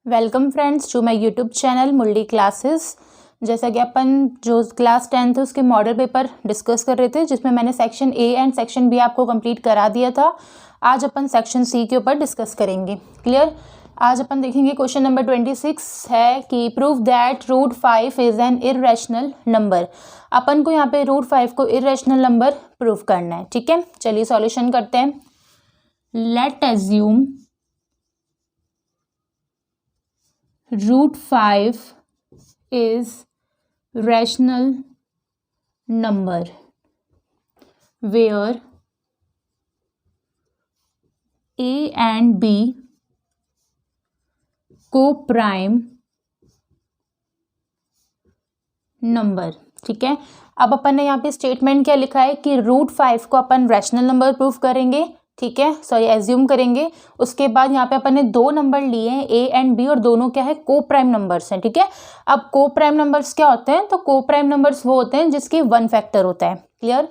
Welcome friends to my YouTube channel Mulli classes. जैसा कि अपन जो क्लास 10th उसके मॉडल पेपर डिस्कस कर रहे थे, जिसमें मैंने section A and section B आपको कंप्लीट करा दिया था। आज अपन सेक्शन सी के ऊपर डिस्कस करेंगे। क्लियर। आज अपन देखेंगे क्वेश्चन नंबर 26 है कि prove that √5 is an irrational number. अपन को यहाँ पे √5 को इर्रेशनल नंबर प्रूव करना है। ठीक है, चलिए सॉल्यूशन करते हैं। Late assume √5 is rational number where a and b co-prime number. ठीक है, अब अपन ने यहाँ पे स्टेटमेंट क्या लिखा है कि √5 को अपन रैशनल नंबर प्रूफ करेंगे। ठीक है, सॉरी एज्यूम करेंगे। उसके बाद यहाँ पे अपन ने दो नंबर लिए हैं ए एंड बी, और दोनों क्या है, को प्राइम नंबर्स हैं। ठीक है, अब को प्राइम नंबर्स क्या होते हैं, तो को प्राइम नंबर्स वो होते हैं जिसकी वन फैक्टर होता है। क्लियर।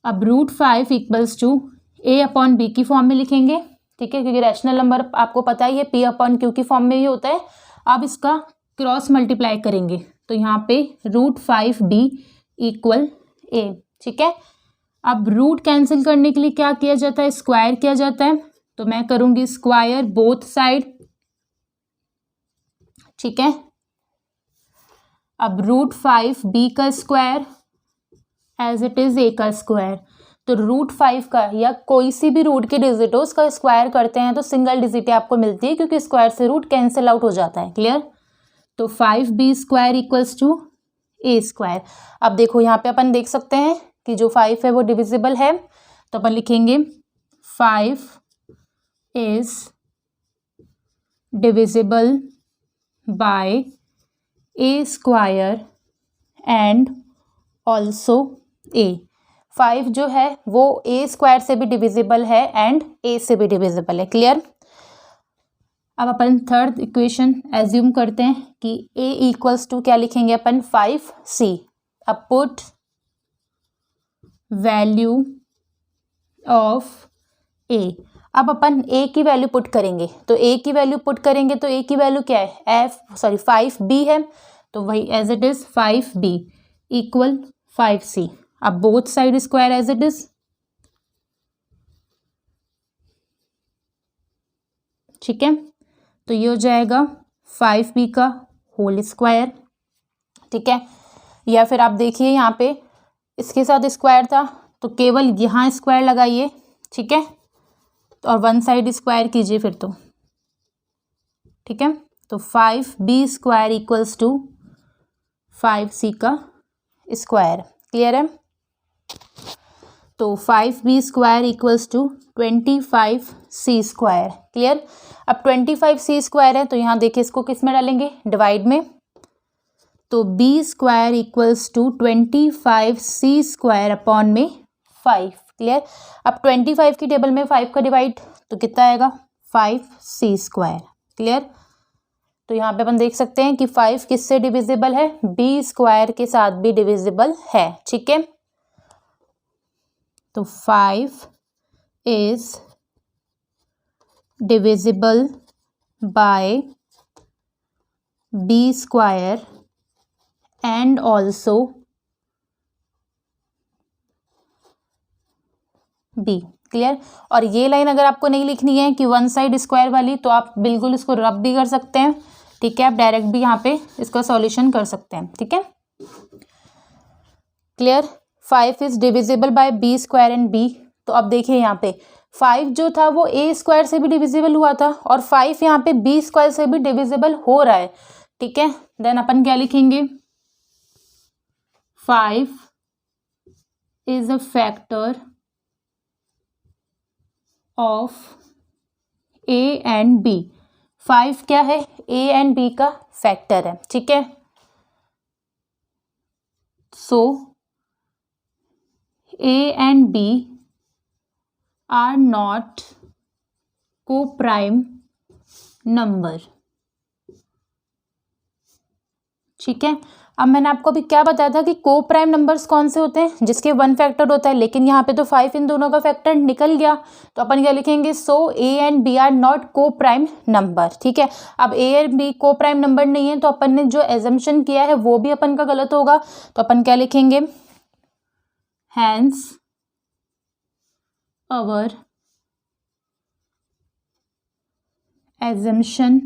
अब √5 equals to A upon B की फॉर्म में लिखेंगे। ठीक है, क्योंकि रैशनल नंबर आपको पता ही है पी अपॉन क्यू की फॉर्म में ही होता है। अब इसका क्रॉस मल्टीप्लाई करेंगे तो यहाँ पे √5b इक्वल ए। ठीक है, अब रूट कैंसिल करने के लिए क्या किया जाता है, स्क्वायर किया जाता है। तो मैं करूंगी स्क्वायर बोथ साइड। ठीक है, अब √5b का square as it is A का स्क्वायर। तो √5 का या कोई सी भी रूट के डिजिट हो उसका स्क्वायर करते हैं तो सिंगल डिजिट आपको मिलती है, क्योंकि स्क्वायर से रूट कैंसिल आउट हो जाता है। क्लियर। तो 5b² इक्वल्स टू a²। अब देखो यहाँ पे अपन देख सकते हैं कि जो 5 है वो डिविजिबल है, तो अपन लिखेंगे 5 is divisible by a² and also a। 5 जो है वो a² से भी डिविजिबल है एंड a से भी डिविजिबल है। क्लियर। अब अपन थर्ड इक्वेशन एज्यूम करते हैं कि a इक्वल्स टू क्या लिखेंगे अपन, 5c। अब पुट वैल्यू ऑफ a। अब अपन a की वैल्यू पुट करेंगे, तो a की वैल्यू पुट करेंगे तो a की वैल्यू क्या है, 5b है, तो वही as it is 5b equal 5c। अब both side square as it is. ठीक है, तो ये हो जाएगा 5b का होल स्क्वायर। ठीक है, या फिर आप देखिए यहाँ पे इसके साथ स्क्वायर था तो केवल यहाँ स्क्वायर लगाइए। ठीक है, और वन साइड स्क्वायर कीजिए फिर तो। ठीक है, तो 5b² इक्वल्स टू 5c का स्क्वायर। क्लियर है। तो 5b² equals to 25c²। Clear. अब 25c² है तो यहाँ देखिए इसको किस में डालेंगे, डिवाइड में। तो b² equals to 25c² upon में 5। क्लियर। अब 25 की टेबल में 5 का डिवाइड तो कितना आएगा, 5c²। क्लियर। तो यहाँ पे अपन देख सकते हैं कि 5 किससे डिविजिबल है, b² के साथ भी डिविजिबल है। ठीक है, तो 5 is divisible by b² and also b। Clear. और ये लाइन अगर आपको नहीं लिखनी है कि वन साइड स्क्वायर वाली, तो आप बिल्कुल इसको रब भी कर सकते हैं। ठीक है, आप डायरेक्ट भी यहाँ पे इसका सॉल्यूशन कर सकते हैं। ठीक है, clear. 5 is divisible by b² and b। तो अब देखिए यहाँ पे 5 जो था वो a² से भी डिविजिबल हुआ था, और 5 यहाँ पे b² से भी डिविजिबल हो रहा है। ठीक है, देन अपन क्या लिखेंगे, 5 is a factor of a and b। 5 क्या है, a एंड b का फैक्टर है। ठीक है, so a and b are not co-prime number। ठीक है। अब मैंने आपको अभी क्या बताया था कि को प्राइम नंबर्स कौन से होते हैं, जिसके 1 फैक्टर होता है, लेकिन यहाँ पे तो 5 इन दोनों का फैक्टर निकल गया, तो अपन क्या लिखेंगे, so A and B are not को प्राइम नंबर। ठीक है। अब ए एंड बी को प्राइम नंबर नहीं है, तो अपन ने जो एजम्पशन किया है वो भी अपन का गलत होगा, तो अपन क्या लिखेंगे, हैंस अवर एजम्पशन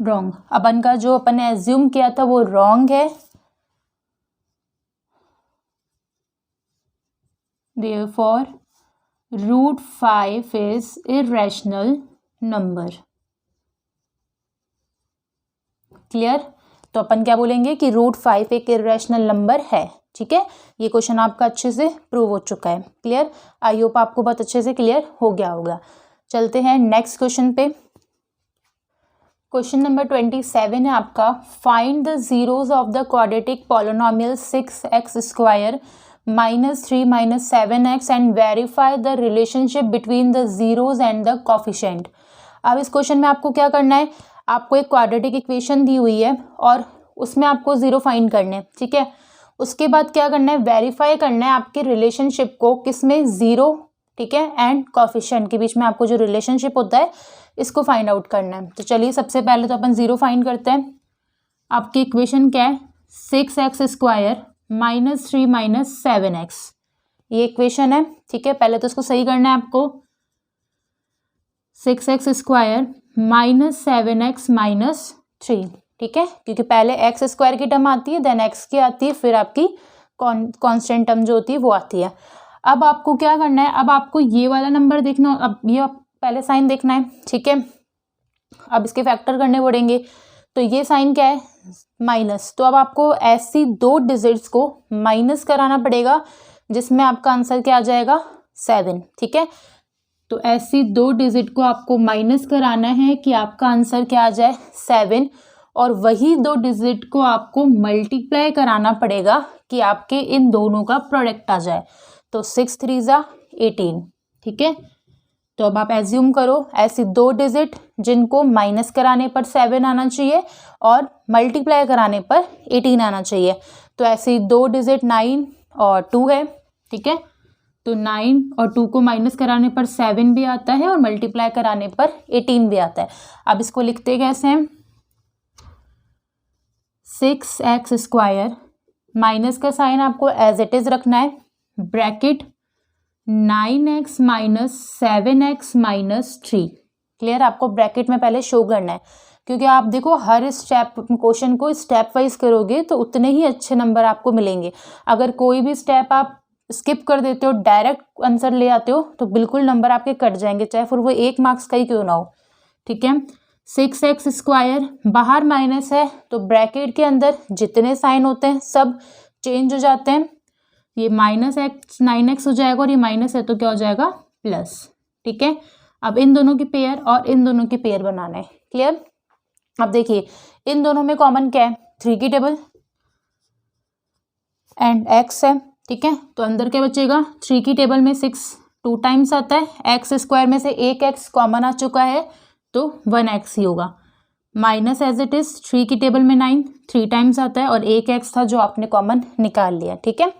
रॉन्ग। अपन का जो अपन ने एज्यूम किया था वो रॉन्ग है, therefore root 5 is irrational number. Clear. तो अपन क्या बोलेंगे कि रूट 5 एक इरेशनल नंबर है। ठीक है, ये क्वेश्चन आपका अच्छे से प्रूव हो चुका है। क्लियर, आई होप आपको बहुत अच्छे से क्लियर हो गया होगा। चलते हैं नेक्स्ट क्वेश्चन पे। क्वेश्चन नंबर 27 है आपका, find the zeros of the quadratic polynomial 6x² -3 -7x and verify the relationship between the zeros and the coefficient. अब इस क्वेश्चन में आपको क्या करना है, आपको एक क्वाड्रेटिक इक्वेशन दी हुई है और उसमें आपको जीरो फाइंड करने हैं। ठीक है, उसके बाद क्या करना है, वेरीफाई करना है आपके रिलेशनशिप को, किसमें, जीरो, ठीक है, एंड कोफिशिएंट के बीच में आपको जो रिलेशनशिप होता है इसको फाइंड आउट करना है। तो चलिए सबसे पहले तो अपन जीरो फाइंड करते हैं। आपकी इक्वेशन क्या है, 6x² -3 -7x, ये इक्वेशन है। ठीक है, पहले तो इसको सही करना है आपको, 6x² -7x -3। ठीक है, क्योंकि पहले x² की टर्म आती है, देन x की आती है, फिर आपकी कांस्टेंट टर्म जो होती है वो आती है। अब आपको क्या करना है, अब आपको ये वाला नंबर देखना, अब ये पहले साइन देखना है। ठीक है, अब इसके फैक्टर करने पड़ेंगे, तो ये साइन क्या है, माइनस, तो अब आपको ऐसी दो डिजिट्स को माइनस कराना पड़ेगा जिसमें आपका आंसर क्या आ जाएगा, 7। ठीक है, तो ऐसी दो डिजिट को आपको माइनस कराना है कि आपका आंसर क्या आ जाए, 7, और वही दो डिजिट को आपको मल्टीप्लाई कराना पड़ेगा कि आपके इन दोनों का प्रोडक्ट आ जाए। तो 6 3 ज़ा 18। ठीक है, तो अब आप एज्यूम करो ऐसी दो डिजिट जिनको माइनस कराने पर 7 आना चाहिए और मल्टीप्लाई कराने पर 18 आना चाहिए। तो ऐसी दो डिजिट 9 और 2 है। ठीक है, तो 9 और 2 को माइनस कराने पर 7 भी आता है और मल्टीप्लाई कराने पर 18 भी आता है। अब इसको लिखते कैसे हैं, 6x², माइनस का साइन आपको एज इट इज रखना है, ब्रैकेट 9x -7x -3। क्लियर, आपको ब्रैकेट में पहले शो करना है, क्योंकि आप देखो हर स्टेप क्वेश्चन को स्टेप वाइज करोगे तो उतने ही अच्छे नंबर आपको मिलेंगे। अगर कोई भी स्टेप आप स्किप कर देते हो, डायरेक्ट आंसर ले आते हो, तो बिल्कुल नंबर आपके कट जाएंगे, चाहे फिर वो 1 मार्क्स का ही क्यों ना हो। ठीक है, 6x², बाहर माइनस है तो ब्रैकेट के अंदर जितने साइन होते हैं सब चेंज हो जाते हैं, ये -x 9x हो जाएगा और ये माइनस है तो क्या हो जाएगा, प्लस। ठीक है, अब इन दोनों की पेयर और इन दोनों की पेयर बनाना है। क्लियर, अब देखिए इन दोनों में कॉमन क्या है, 3 की टेबल एंड x है। ठीक है, तो अंदर क्या बचेगा, 3 की टेबल में 6 2 टाइम्स आता है, x² में से एक x कॉमन आ चुका है तो 1x ही होगा, माइनस एज इट इज 3 की टेबल में 9 3 टाइम्स आता है और एक x था जो आपने कॉमन निकाल लिया। ठीक है,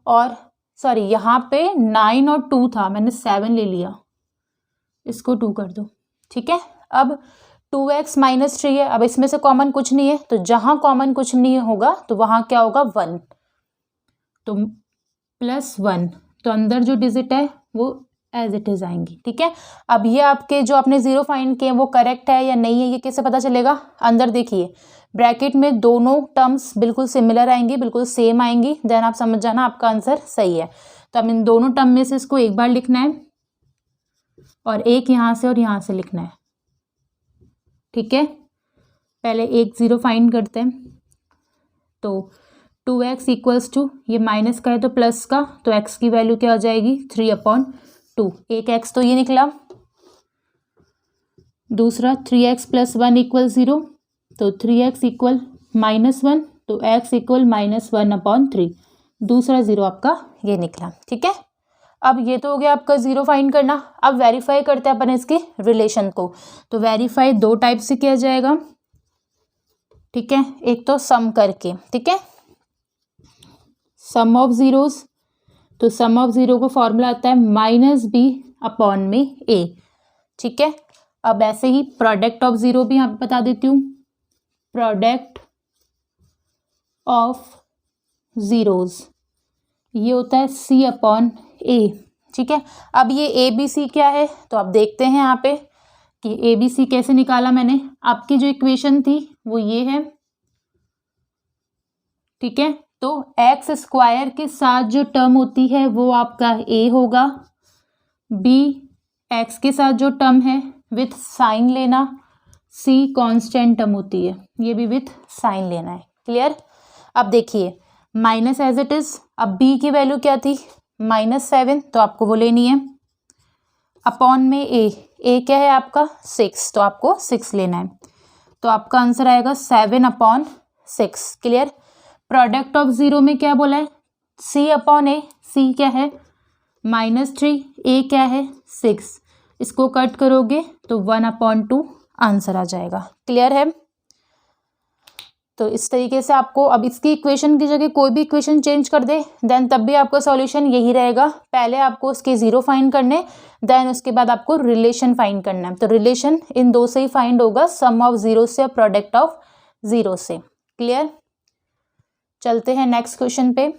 और सॉरी यहाँ पे 9 और 2 था, मैंने 7 ले लिया, इसको 2 कर दो। ठीक है, अब 2x -3 है, अब इसमें से कॉमन कुछ नहीं है, तो जहां कॉमन कुछ नहीं होगा तो वहां क्या होगा, 1, तो +1, तो अंदर जो डिजिट है वो एज इट इज आएंगी। ठीक है, अब ये आपके जो आपने जीरो फाइंड किए वो करेक्ट है या नहीं है, ये कैसे पता चलेगा, अंदर देखिए ब्रैकेट में दोनों टर्म्स बिल्कुल सिमिलर आएंगी, बिल्कुल सेम आएंगी, देन आप समझ जाना आपका आंसर सही है। तो अब इन दोनों टर्म में से इसको एक बार लिखना है और एक यहाँ से और यहाँ से लिखना है। ठीक है, पहले एक जीरो फाइंड करते हैं, तो 2x = ये माइनस का है तो प्लस का, तो x की वैल्यू क्या हो जाएगी, 3/2। एक x तो ये निकला, दूसरा 3x + 1 = 0, तो 3x = -1, तो x = -1/3, दूसरा जीरो आपका ये निकला। ठीक है, अब ये तो हो गया आपका जीरो फाइंड करना। अब वेरीफाई करते हैं अपन इसके रिलेशन को, तो वेरीफाई दो टाइप से किया जाएगा। ठीक है, एक तो सम करके, ठीक है, सम ऑफ ज़ीरोज़, तो सम ऑफ ज़ीरो का फॉर्मूला आता है -b/a, ठीक है। अब ऐसे ही प्रोडक्ट ऑफ ज़ीरो भी यहाँ पे बता देती हूँ, प्रोडक्ट ऑफ ज़ीरोज़ ये होता है c/a, ठीक है। अब ये ABC क्या है, तो आप देखते हैं यहाँ पे कि ABC कैसे निकाला मैंने। आपकी जो इक्वेशन थी वो ये है, ठीक है। तो एक्स स्क्वायर के साथ जो टर्म होती है वो आपका a होगा, b एक्स के साथ जो टर्म है विथ साइन लेना, c कांस्टेंट टर्म होती है, ये भी विथ साइन लेना है। क्लियर। अब देखिए माइनस एज इट इज, अब b की वैल्यू क्या थी -7, तो आपको वो लेनी है, अपॉन में a क्या है आपका 6, तो आपको 6 लेना है, तो आपका आंसर आएगा 7/6। क्लियर। प्रोडक्ट ऑफ ज़ीरो में क्या बोला है, c/a, c क्या है -3, a क्या है 6, इसको कट करोगे तो 1/2 आंसर आ जाएगा। क्लियर है। तो इस तरीके से आपको, अब इसकी इक्वेशन की जगह कोई भी इक्वेशन चेंज कर दे देन तब भी आपका सॉल्यूशन यही रहेगा। पहले आपको उसके ज़ीरो फाइंड करने, देन उसके बाद आपको रिलेशन फाइंड करना है, तो रिलेशन इन दो से ही फाइंड होगा, सम ऑफ ज़ीरो से और प्रोडक्ट ऑफ ज़ीरो से। क्लियर। चलते हैं नेक्स्ट क्वेश्चन पे।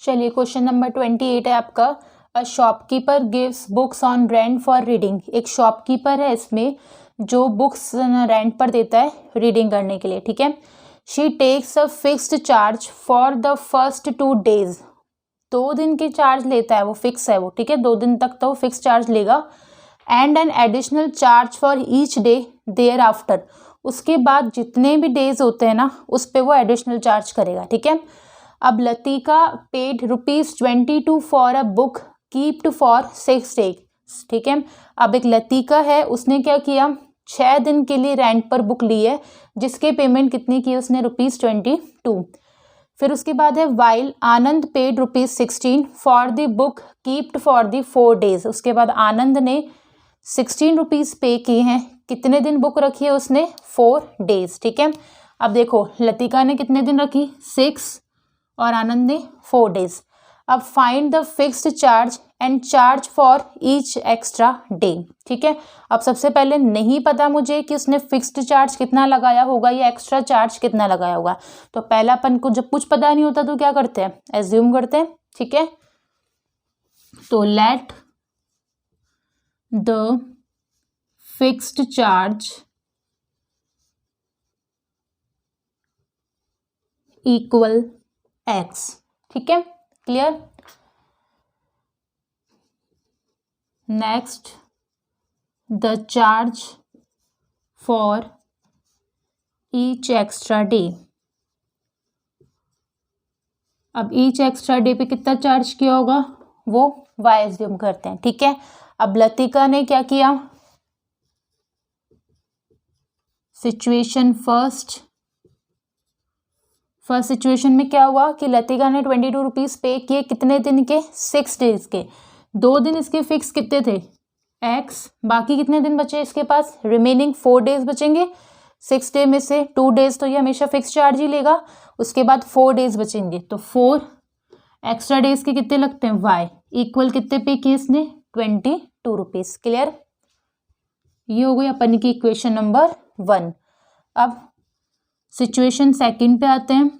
चलिए क्वेश्चन नंबर 28 है आपका, a shopkeeper gives books on rent for reading. एक शॉपकीपर है इसमें जो बुक्स रेंट पर देता है रीडिंग करने के लिए, ठीक है। She takes a fixed charge for the first 2 days, 2 दिन की चार्ज लेता है, वो फिक्स है वो, ठीक है, 2 दिन तक तो फिक्स चार्ज लेगा, and an additional charge for each day thereafter, उसके बाद जितने भी डेज होते हैं ना उस पे वो एडिशनल चार्ज करेगा, ठीक है। अब Latika paid ₹22 for a book keeped for 6 days, ठीक है। अब एक लतिका है, उसने क्या किया, 6 दिन के लिए रेंट पर बुक ली है, जिसके पेमेंट कितनी की उसने ₹22। फिर उसके बाद है while Anand paid ₹16 for the book keeped for the 4 days, उसके बाद आनंद ने 16 रुपीज़ पे किए हैं, कितने दिन बुक रखी है उसने 4 days, ठीक है। अब देखो लतिका ने कितने दिन रखी 6 और आनंद ने 4 days। अब find the fixed charge and charge for each extra day, ठीक है। अब सबसे पहले नहीं पता मुझे कि उसने फिक्स्ड चार्ज कितना लगाया होगा या एक्स्ट्रा चार्ज कितना लगाया होगा, तो पहला अपन को जब कुछ पता नहीं होता तो क्या करते हैं, एज्यूम करते हैं, ठीक है। तो let the fixed charge equal x, ठीक है। Clear. Next the charge for each extra day, अब ईच एक्स्ट्रा डे पे कितना चार्ज किया होगा वो वाई एज्यूम करते हैं, ठीक है। अब लतिका ने क्या किया, सिचुएशन फर्स्ट सिचुएशन में क्या हुआ कि लतिका ने 22 रुपीज़ पे किए, कितने दिन के 6 days के, 2 दिन इसके फिक्स कितने थे एक्स, बाकी कितने दिन बचे इसके पास, रिमेनिंग 4 days बचेंगे, 6 day में से 2 days तो ये हमेशा फिक्स चार्ज ही लेगा, उसके बाद 4 days बचेंगे, तो 4 एक्स्ट्रा डेज के कितने लगते हैं वाई, इक्वल कितने पे किए इसने 22 रुपीज़। क्लियर। ये हो गई अपन की इक्वेशन नंबर 1। अब सिचुएशन सेकंड पे आते हैं।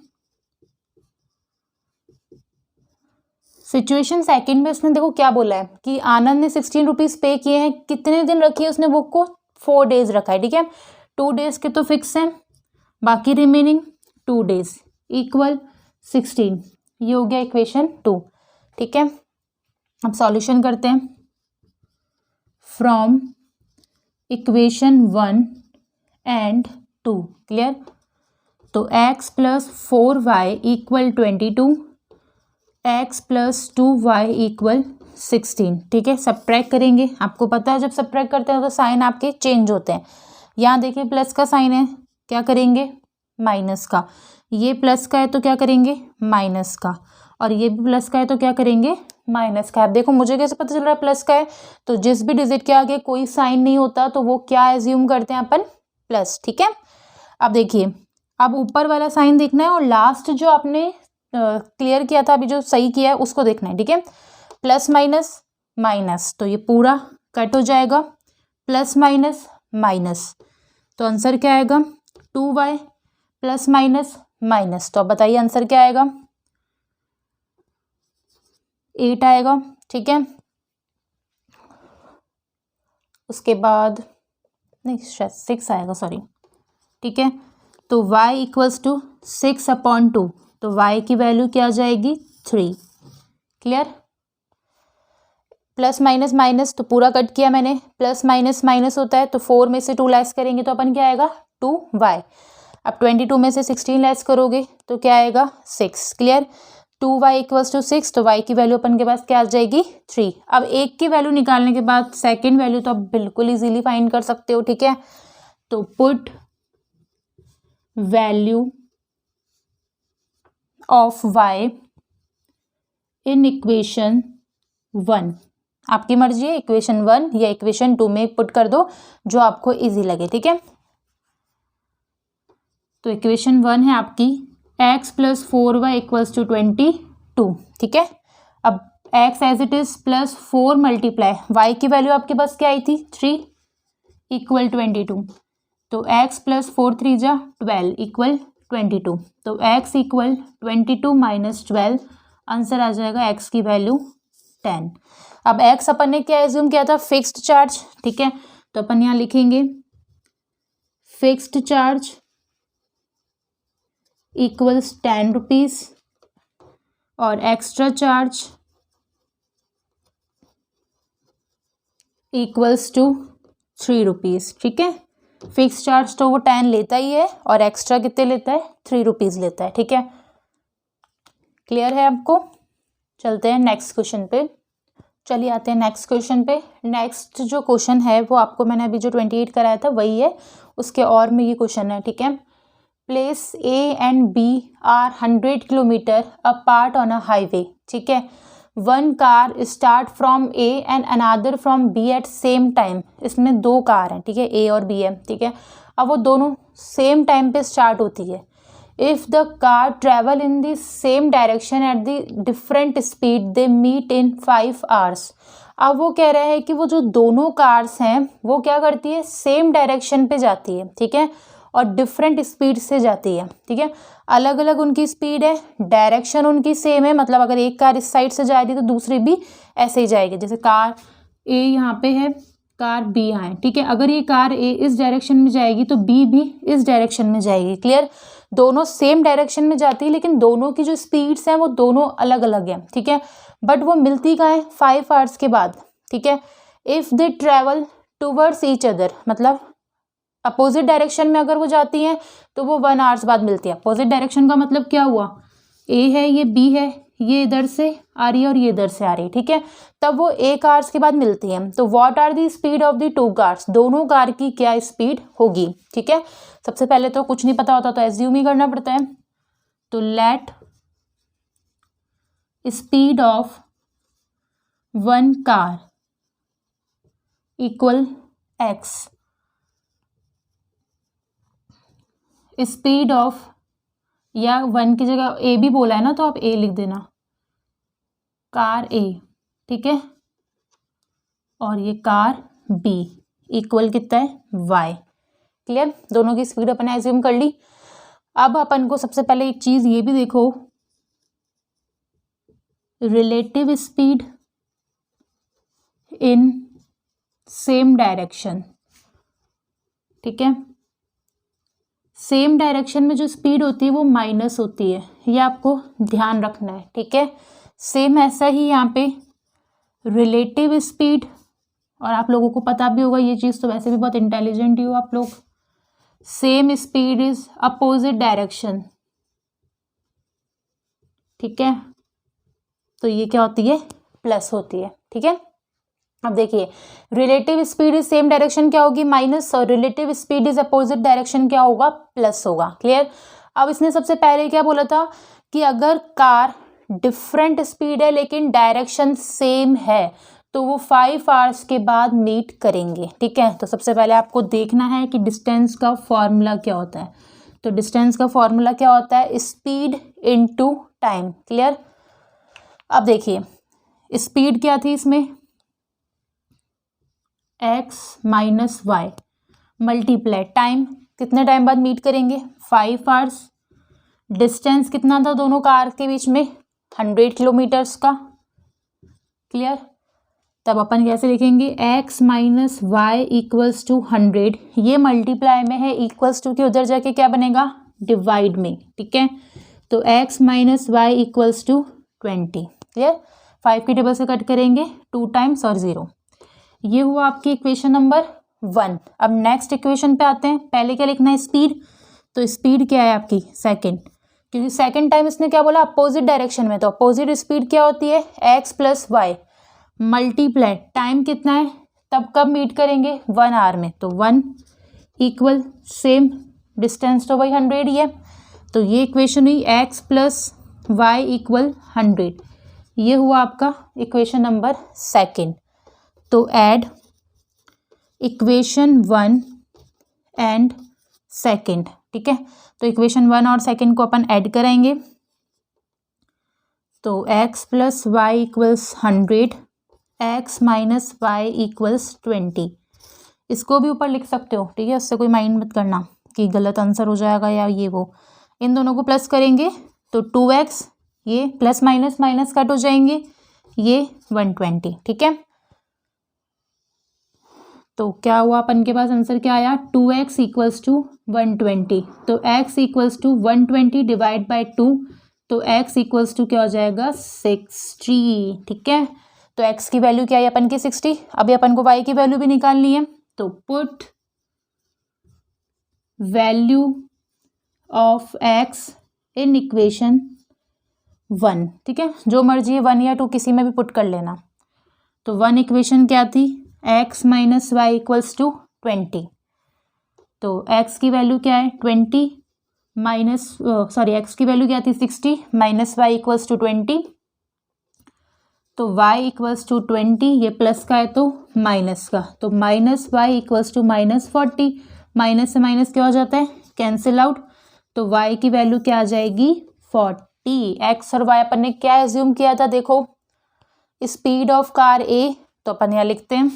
सिचुएशन सेकंड में इसने देखो क्या बोला है कि आनंद ने 16 रुपीज़ पे किए हैं, कितने दिन रखी है उसने बुक को 4 days रखा है, ठीक है। 2 days के तो फिक्स हैं, बाकी रिमेनिंग 2 days इक्वल 16, ये हो गया इक्वेशन 2, ठीक है। अब सॉल्यूशन करते हैं फ्रॉम इक्वेशन 1 एंड 2। क्लियर। तो x + 4y = 22, x + 2y = 16, ठीक है। सब्ट्रैक्ट करेंगे, आपको पता है जब सब्ट्रैक्ट करते हैं तो साइन आपके चेंज होते हैं। यहाँ देखिए प्लस का साइन है, क्या करेंगे माइनस का, ये प्लस का है तो क्या करेंगे माइनस का, और ये भी प्लस का है तो क्या करेंगे माइनस का। अब देखो मुझे कैसे पता चल रहा है प्लस का है, तो जिस भी डिजिट के आगे कोई साइन नहीं होता तो वो क्या एज्यूम करते हैं अपन प्लस, ठीक है। अब देखिए, अब ऊपर वाला साइन देखना है और लास्ट जो आपने क्लियर किया था अभी, जो सही किया है उसको देखना है, ठीक है। प्लस माइनस माइनस, तो ये पूरा कट हो जाएगा, प्लस माइनस माइनस, तो आंसर क्या आएगा 2y, प्लस माइनस माइनस, तो अब बताइए आंसर क्या आएगा 8 आएगा, ठीक है। उसके बाद नहीं, 6 आएगा, सॉरी, ठीक है। तो y इक्वल्स टू 6/2, तो y की वैल्यू क्या आ जाएगी 3। क्लियर। प्लस माइनस माइनस, तो पूरा कट किया मैंने, प्लस माइनस माइनस होता है तो 4 में से 2 लेस करेंगे तो अपन क्या आएगा 2y। अब 22 में से 16 लेस करोगे तो क्या आएगा 6। क्लियर। 2y इक्वल्स टू 6, तो y की वैल्यू अपन के पास क्या आ जाएगी 3। अब एक की वैल्यू निकालने के बाद सेकेंड वैल्यू तो आप बिल्कुल इजीली फाइंड कर सकते हो, ठीक है। तो put value of y in equation 1, आपकी मर्जी है, इक्वेशन 1 या इक्वेशन 2 में पुट कर दो जो आपको इजी लगे, ठीक है। तो इक्वेशन 1 है आपकी x plus 4y equals to 22, ठीक है। अब x as it is plus 4 multiply y की वैल्यू आपके पास क्या आई थी 3 इक्वल 22, तो x प्लस 4 3 जा 12 इक्वल 22, तो x इक्वल 22 माइनस 12, आंसर आ जाएगा x की वैल्यू 10। अब x अपन ने क्या एज्यूम किया था फिक्स्ड चार्ज, ठीक है, तो अपन यहाँ लिखेंगे फिक्स्ड चार्ज इक्वल्स 10 रुपीज और extra charge equals to 3 rupees, ठीक है। फिक्स चार्ज तो वो 10 लेता ही है और एक्स्ट्रा कितने लेता है 3 रुपीज लेता है, ठीक है। क्लियर है आपको। चलते हैं नेक्स्ट क्वेश्चन पे। चलिए आते हैं नेक्स्ट क्वेश्चन पे। नेक्स्ट जो क्वेश्चन है वो आपको मैंने अभी जो 28 कराया था वही है, उसके और में ये क्वेश्चन है, ठीक है। Place A and B are 100 kilometre apart on a highway, ठीक है। One car start from A and another from B at same time. इसमें दो कार हैं, ठीक है, A और B है, ठीक है। अब वो दोनों सेम टाइम पे स्टार्ट होती है। If the car travel in the same direction at the different speed they meet in 5 hours. अब वो कह रहे हैं कि वो जो दोनों कार्स हैं वो क्या करती है सेम डायरेक्शन पे जाती है, ठीक है, और डिफरेंट स्पीड से जाती है, ठीक है। अलग अलग उनकी स्पीड है, डायरेक्शन उनकी सेम है, मतलब अगर एक कार इस साइड से जा रही है तो दूसरी भी ऐसे ही जाएगी। जैसे कार A यहाँ पे है, कार B यहाँ है, ठीक है। अगर ये कार A इस डायरेक्शन में जाएगी तो B भी इस डायरेक्शन में जाएगी। क्लियर। दोनों सेम डायरेक्शन में जाती है लेकिन दोनों की जो स्पीड्स हैं वो दोनों अलग अलग हैं, ठीक है, बट वो मिलती कहाँ है 5 आवर्स के बाद, ठीक है। If they travel towards each other, मतलब अपोजिट डायरेक्शन में अगर वो जाती हैं तो वो 1 आवर्स बाद मिलती है। अपोजिट डायरेक्शन का मतलब क्या हुआ, A है ये B है, ये इधर से आ रही है और ये इधर से आ रही है, ठीक है, तब वो 1 आवर्स के बाद मिलती है। तो what are the speed of the two cars, दोनों कार की क्या स्पीड होगी, ठीक है। सबसे पहले तो कुछ नहीं पता होता तो एज्यूम ही करना पड़ता है। तो let speed of one car equal x, speed of, या 1 की जगह A भी बोला है ना तो आप A लिख देना, कार A, ठीक है, और ये कार B इक्वल कितना है y। क्लियर। दोनों की स्पीड अपन एज्यूम कर ली। अब अपन को सबसे पहले एक चीज ये भी देखो, relative speed in same direction, ठीक है। सेम डायरेक्शन में जो स्पीड होती है वो माइनस होती है, ये आपको ध्यान रखना है, ठीक है। सेम ऐसा ही यहाँ पे रिलेटिव स्पीड, और आप लोगों को पता भी होगा ये चीज़, तो वैसे भी बहुत इंटेलिजेंट ही हो आप लोग। Same speed is opposite direction, ठीक है, तो ये क्या होती है प्लस होती है, ठीक है। अब देखिए relative speed is same direction क्या होगी माइनस, और relative speed is opposite direction क्या होगा प्लस होगा। क्लियर। अब इसने सबसे पहले क्या बोला था कि अगर कार डिफरेंट स्पीड है लेकिन डायरेक्शन सेम है तो वो 5 आवर्स के बाद मीट करेंगे। ठीक है, तो सबसे पहले आपको देखना है कि डिस्टेंस का फॉर्मूला क्या होता है। तो डिस्टेंस का फॉर्मूला क्या होता है, स्पीड इनटू टाइम। क्लियर। अब देखिए स्पीड क्या थी इसमें, x minus y multiply time, कितने टाइम बाद मीट करेंगे 5 आवर्स। डिस्टेंस कितना था दोनों कार के बीच में 100 किलोमीटर्स का। क्लियर। तब अपन कैसे लिखेंगे, x minus y equals to 100, ये मल्टीप्लाई में है, इक्वल्स टू के उधर जाके क्या बनेगा, डिवाइड में। ठीक है, तो x minus y equals to 20। Clear. 5 की टेबल से कट करेंगे 2 टाइम्स और 0। ये हुआ आपकी इक्वेशन नंबर 1। अब नेक्स्ट इक्वेशन पे आते हैं। पहले क्या लिखना है, स्पीड। तो स्पीड क्या है आपकी सेकंड, क्योंकि सेकंड टाइम इसने क्या बोला, अपोजिट डायरेक्शन में, तो अपोजिट स्पीड क्या होती है, x plus y multiply time कितना है, तब कब मीट करेंगे 1 आवर में, तो 1 इक्वल सेम डिस्टेंस तो वही 100 ही है। तो ये इक्वेशन हुई x प्लस वाई इक्वल 100। ये हुआ आपका इक्वेशन नंबर सेकंड। तो ऐड इक्वेशन 1 एंड सेकंड। ठीक है, तो इक्वेशन 1 और सेकंड को अपन ऐड कराएंगे। तो x plus y equals 100, x minus y equals 20। इसको भी ऊपर लिख सकते हो। ठीक है, उससे कोई माइंड मत करना कि गलत आंसर हो जाएगा या ये वो। इन दोनों को प्लस करेंगे तो 2x, ये प्लस माइनस माइनस कट हो जाएंगे, ये 120। ठीक है, तो क्या हुआ अपन के पास आंसर क्या आया, 2x इक्वल्स टू 120। तो x equals to 120 divide by 2, तो x इक्वल्स टू क्या हो जाएगा 60। ठीक है, तो x की वैल्यू क्या है अपन की 60। अभी अपन को y की वैल्यू भी निकालनी है, तो put value of x in equation 1। ठीक है, जो मर्जी है 1 या 2 किसी में भी पुट कर लेना। तो 1 इक्वेशन क्या थी, x minus y equals to 20। तो x की वैल्यू क्या है 20 माइनस x की वैल्यू क्या थी 60 माइनस वाई इक्वल्स टू 20। तो y इक्वल्स टू 20, ये प्लस का है तो माइनस का, तो minus y equals to minus 40। Minus से माइनस क्या हो जाता है, कैंसिल आउट। तो y की वैल्यू क्या आ जाएगी 40। x और y अपन ने क्या एज्यूम किया था, देखो स्पीड ऑफ कार A, तो अपन यहाँ लिखते हैं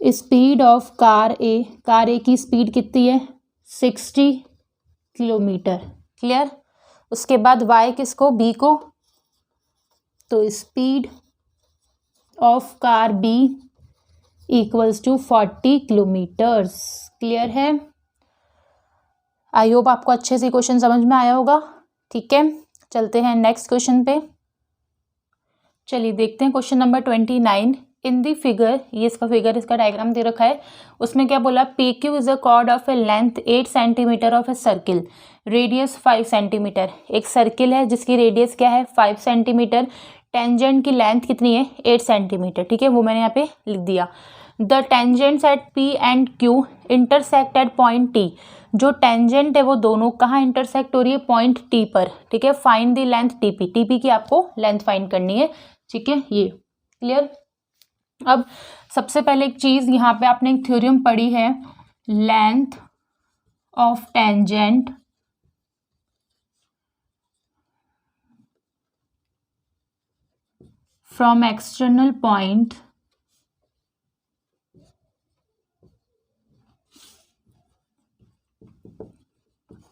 स्पीड ऑफ कार ए की स्पीड कितनी है 60 किलोमीटर। क्लियर। उसके बाद y किसको, b को, तो speed of car B equals to 40 kilometres. Clear है। आई होप आपको अच्छे से क्वेश्चन समझ में आया होगा। ठीक है, चलते हैं नेक्स्ट क्वेश्चन पे। चलिए देखते हैं क्वेश्चन नंबर 29। इन दी फिगर, ये इसका फिगर, इसका डायग्राम दे रखा है। उसमें क्या बोला, P Q is a cord of A length 8 centimetre of a circle, radius 5 centimetre. एक सर्किल है जिसकी रेडियस क्या है 5 सेंटीमीटर, टेंजेंट की लेंथ कितनी है 8 सेंटीमीटर। ठीक है, वो मैंने यहाँ पे लिख दिया। The tangents at P and Q intersect at point T. जो टेंजेंट है वो दोनों कहाँ इंटरसेक्ट हो रही है, पॉइंट टी पर। ठीक है, find the length TP, TP की आपको लेंथ फाइंड करनी है। ठीक है, ये क्लियर। अब सबसे पहले एक चीज, यहाँ पे आपने एक थ्योरम पढ़ी है, length of tangent from external point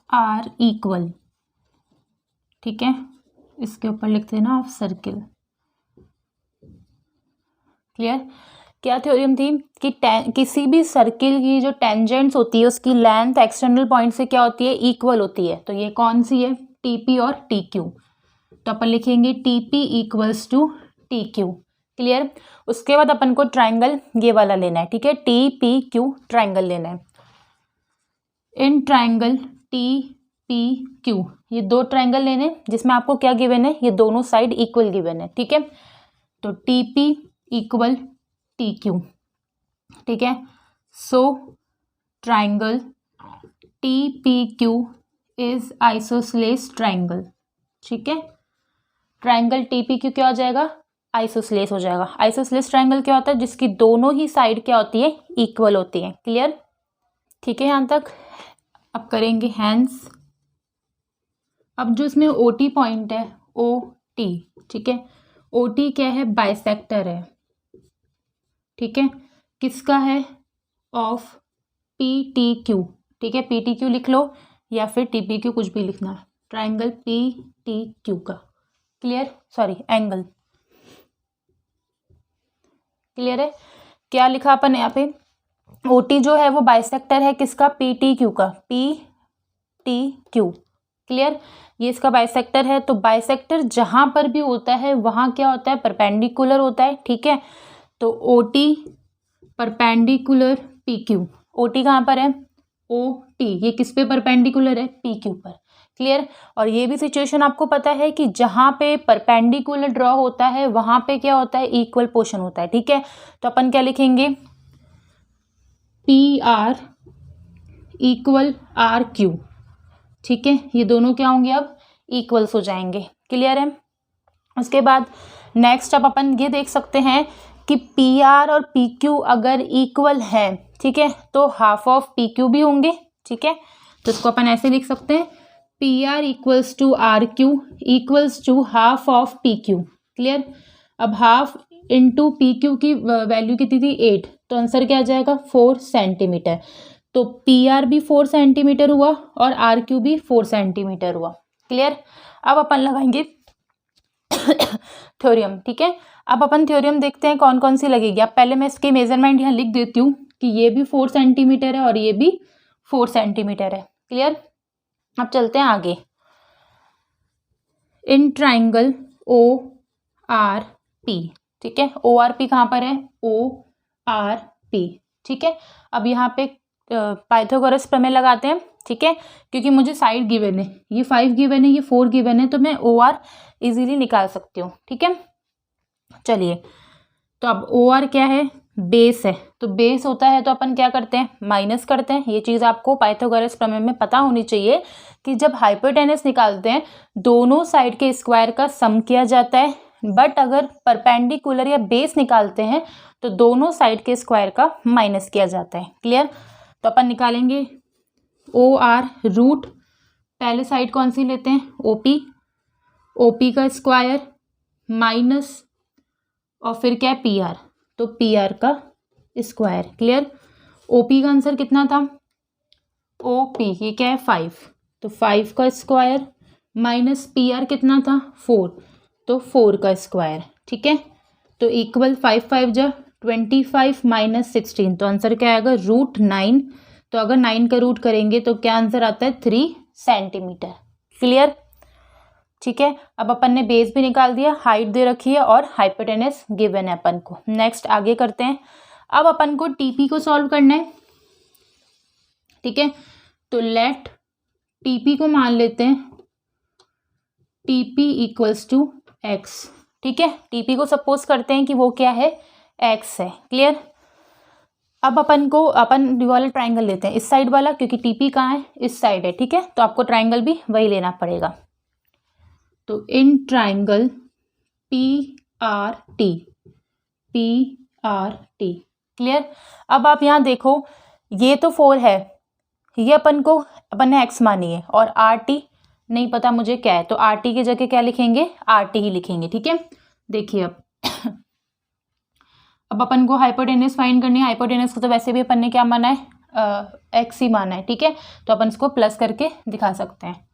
are equal. ठीक है, इसके ऊपर लिखते हैं ना ऑफ सर्किल। क्लियर। क्या थ्योरम थी कि किसी भी सर्किल की जो टेंजेंट्स होती है उसकी लेंथ एक्सटर्नल पॉइंट से क्या होती है, इक्वल होती है। तो ये कौन सी है, टीपी और टी क्यू। तो अपन लिखेंगे TP equals to T Q. Clear. उसके बाद अपन को ट्राइंगल ये वाला लेना है। ठीक है, टी पी क्यू ट्राइंगल लेना है। In triangle T P Q, ये दो ट्राइंगल लेने जिसमें आपको क्या गिवन है, ये दोनों साइड इक्वल गिवन है। ठीक है, तो T P equal T Q. ठीक है, so triangle T P Q is isosceles triangle. ठीक है, ट्राइंगल टी पी क्यू क्या हो जाएगा, आइसोसेलेस हो जाएगा। आइसोसेलेस ट्रायंगल क्या होता है? जिसकी दोनों ही साइड क्या होती है? इक्वल होती है। क्लियर? ठीक है यहाँ तक। अब करेंगे हैंड्स। अब जो इसमें OT पॉइंट है, OT, ठीक है, OT क्या है? बाइसेक्टर है। ठीक है, किसका है? Of PTQ। ठीक है, PTQ लिख लो या फिर TPQ, कुछ भी लिखना है। ट्राइंगल PTQ का। क्लियर? Sorry, angle. क्लियर है? क्या लिखा अपन यहाँ पे? OT जो है वो बाइसेक्टर है किसका? PTQ का। PTQ। क्लियर? ये इसका बाइसेक्टर है। तो बाइसेक्टर जहां पर भी होता है वहां क्या होता है? परपेंडिकुलर होता है। ठीक है, तो OT परपेंडिकुलर PQ। OT कहाँ पर है? OT ये किस पे परपेंडिकुलर है? PQ पर। क्लियर? और ये भी सिचुएशन आपको पता है कि जहां पे परपेंडिकुलर ड्रॉ होता है वहां पे क्या होता है? इक्वल पोर्शन होता है। ठीक है, तो अपन क्या लिखेंगे? PR equal RQ। ठीक है, ये दोनों क्या होंगे? अब इक्वल्स हो जाएंगे। क्लियर है? उसके बाद नेक्स्ट अब अपन ये देख सकते हैं कि PR और PQ अगर इक्वल है, ठीक है, तो हाफ ऑफ PQ भी होंगे। ठीक है, तो इसको अपन ऐसे लिख सकते हैं, PR equals to RQ equals to half of PQ। Clear? अब हाफ इंटू PQ की वैल्यू कितनी थी? 8, तो आंसर क्या आ जाएगा? 4 सेंटीमीटर। तो PR भी 4 सेंटीमीटर हुआ और RQ भी 4 सेंटीमीटर हुआ। क्लियर? अब अपन लगाएंगे थ्योरम। ठीक है, अब अपन थ्योरम देखते हैं कौन कौन सी लगेगी। अब पहले मैं इसकी मेजरमेंट यहाँ लिख देती हूँ कि ये भी 4 सेंटीमीटर है और ये भी 4 सेंटीमीटर है। क्लियर? अब चलते हैं आगे। In triangle ORP। ठीक है, ORP कहाँ पर है? ORP। ठीक है, अब यहाँ पे पाइथागोरस प्रमेय लगाते हैं। ठीक है, क्योंकि मुझे साइड गिवन है, ये 5 गिवन है, ये 4 गिवन है, तो मैं OR इजीली निकाल सकती हूँ। ठीक है, चलिए, तो अब OR क्या है? बेस है। तो बेस होता है तो अपन क्या करते हैं? माइनस करते हैं। ये चीज़ आपको पाइथागोरस प्रमेय में पता होनी चाहिए कि जब हाइपोटेनस निकालते हैं दोनों साइड के स्क्वायर का सम किया जाता है, बट अगर परपेंडिकुलर या बेस निकालते हैं तो दोनों साइड के स्क्वायर का माइनस किया जाता है। क्लियर? तो अपन निकालेंगे OR रूट, पहले साइड कौन सी लेते हैं? OP का स्क्वायर माइनस और फिर क्या है? PR, तो PR का स्क्वायर। क्लियर? OP का आंसर कितना था? OP ये क्या है? 5, तो 5 का स्क्वायर माइनस PR कितना था? 4, तो 4 का स्क्वायर। ठीक है, तो इक्वल 5 5 जा 25 माइनस 16, तो आंसर क्या आएगा? √9। तो अगर 9 का रूट करेंगे तो क्या आंसर आता है? 3 सेंटीमीटर। क्लियर? ठीक है, अब अपन ने बेस भी निकाल दिया, हाइट दे रखी है और हाइपोटेनस गिवन है अपन को। नेक्स्ट आगे करते हैं। अब अपन को TP को सॉल्व करना है। ठीक है, तो लेट TP को मान लेते हैं TP इक्वल्स टू X। ठीक है, TP को सपोज करते हैं कि वो क्या है? X है। क्लियर? अब अपन वाला ट्राइंगल लेते हैं, इस साइड वाला, क्योंकि TP कहाँ है? इस साइड है। ठीक है, तो आपको ट्राइंगल भी वही लेना पड़ेगा। तो इन ट्राइंगल PRT। क्लियर? अब आप यहाँ देखो, ये तो 4 है, ये अपन ने X मानी है, और RT नहीं पता मुझे क्या है, तो RT की जगह क्या लिखेंगे? RT ही लिखेंगे। ठीक है, देखिए अब अपन को हाइपोटेनस फाइंड करनी है। हाइपोटेनस को तो वैसे भी अपन ने क्या माना है? X ही माना है। ठीक है, तो अपन इसको प्लस करके दिखा सकते हैं।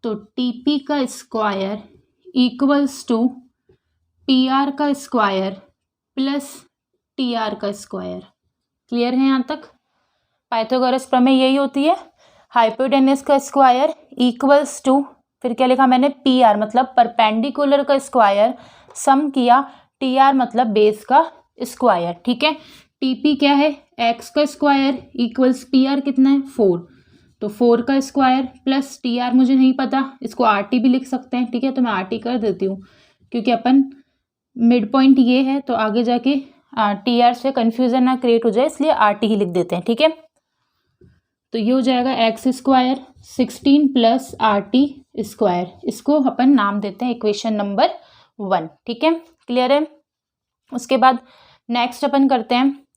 तो TP का स्क्वायर इक्वल्स टू PR का स्क्वायर प्लस TR का स्क्वायर। क्लियर है यहाँ तक? पाइथागोरस प्रमेय यही होती है, हाइपोटेनस का स्क्वायर इक्वल्स टू, फिर क्या लिखा मैंने? PR मतलब परपेंडिकुलर का स्क्वायर सम किया, TR मतलब बेस का स्क्वायर। ठीक है, TP क्या है? X का स्क्वायर इक्वल्स PR कितना है? 4, तो 4 का स्क्वायर प्लस TR मुझे नहीं पता, इसको RT भी लिख सकते हैं। ठीक है, तो मैं RT कर देती हूँ, क्योंकि अपन मिड पॉइंट ये है, तो आगे जाके TR से कंफ्यूजन ना क्रिएट हो जाए, इसलिए RT ही लिख देते हैं। ठीक है, तो ये हो जाएगा X square 16 plus RT square. इसको अपन नाम देते हैं इक्वेशन नंबर 1। ठीक है, क्लियर है। उसके बाद नेक्स्ट अपन करते हैं।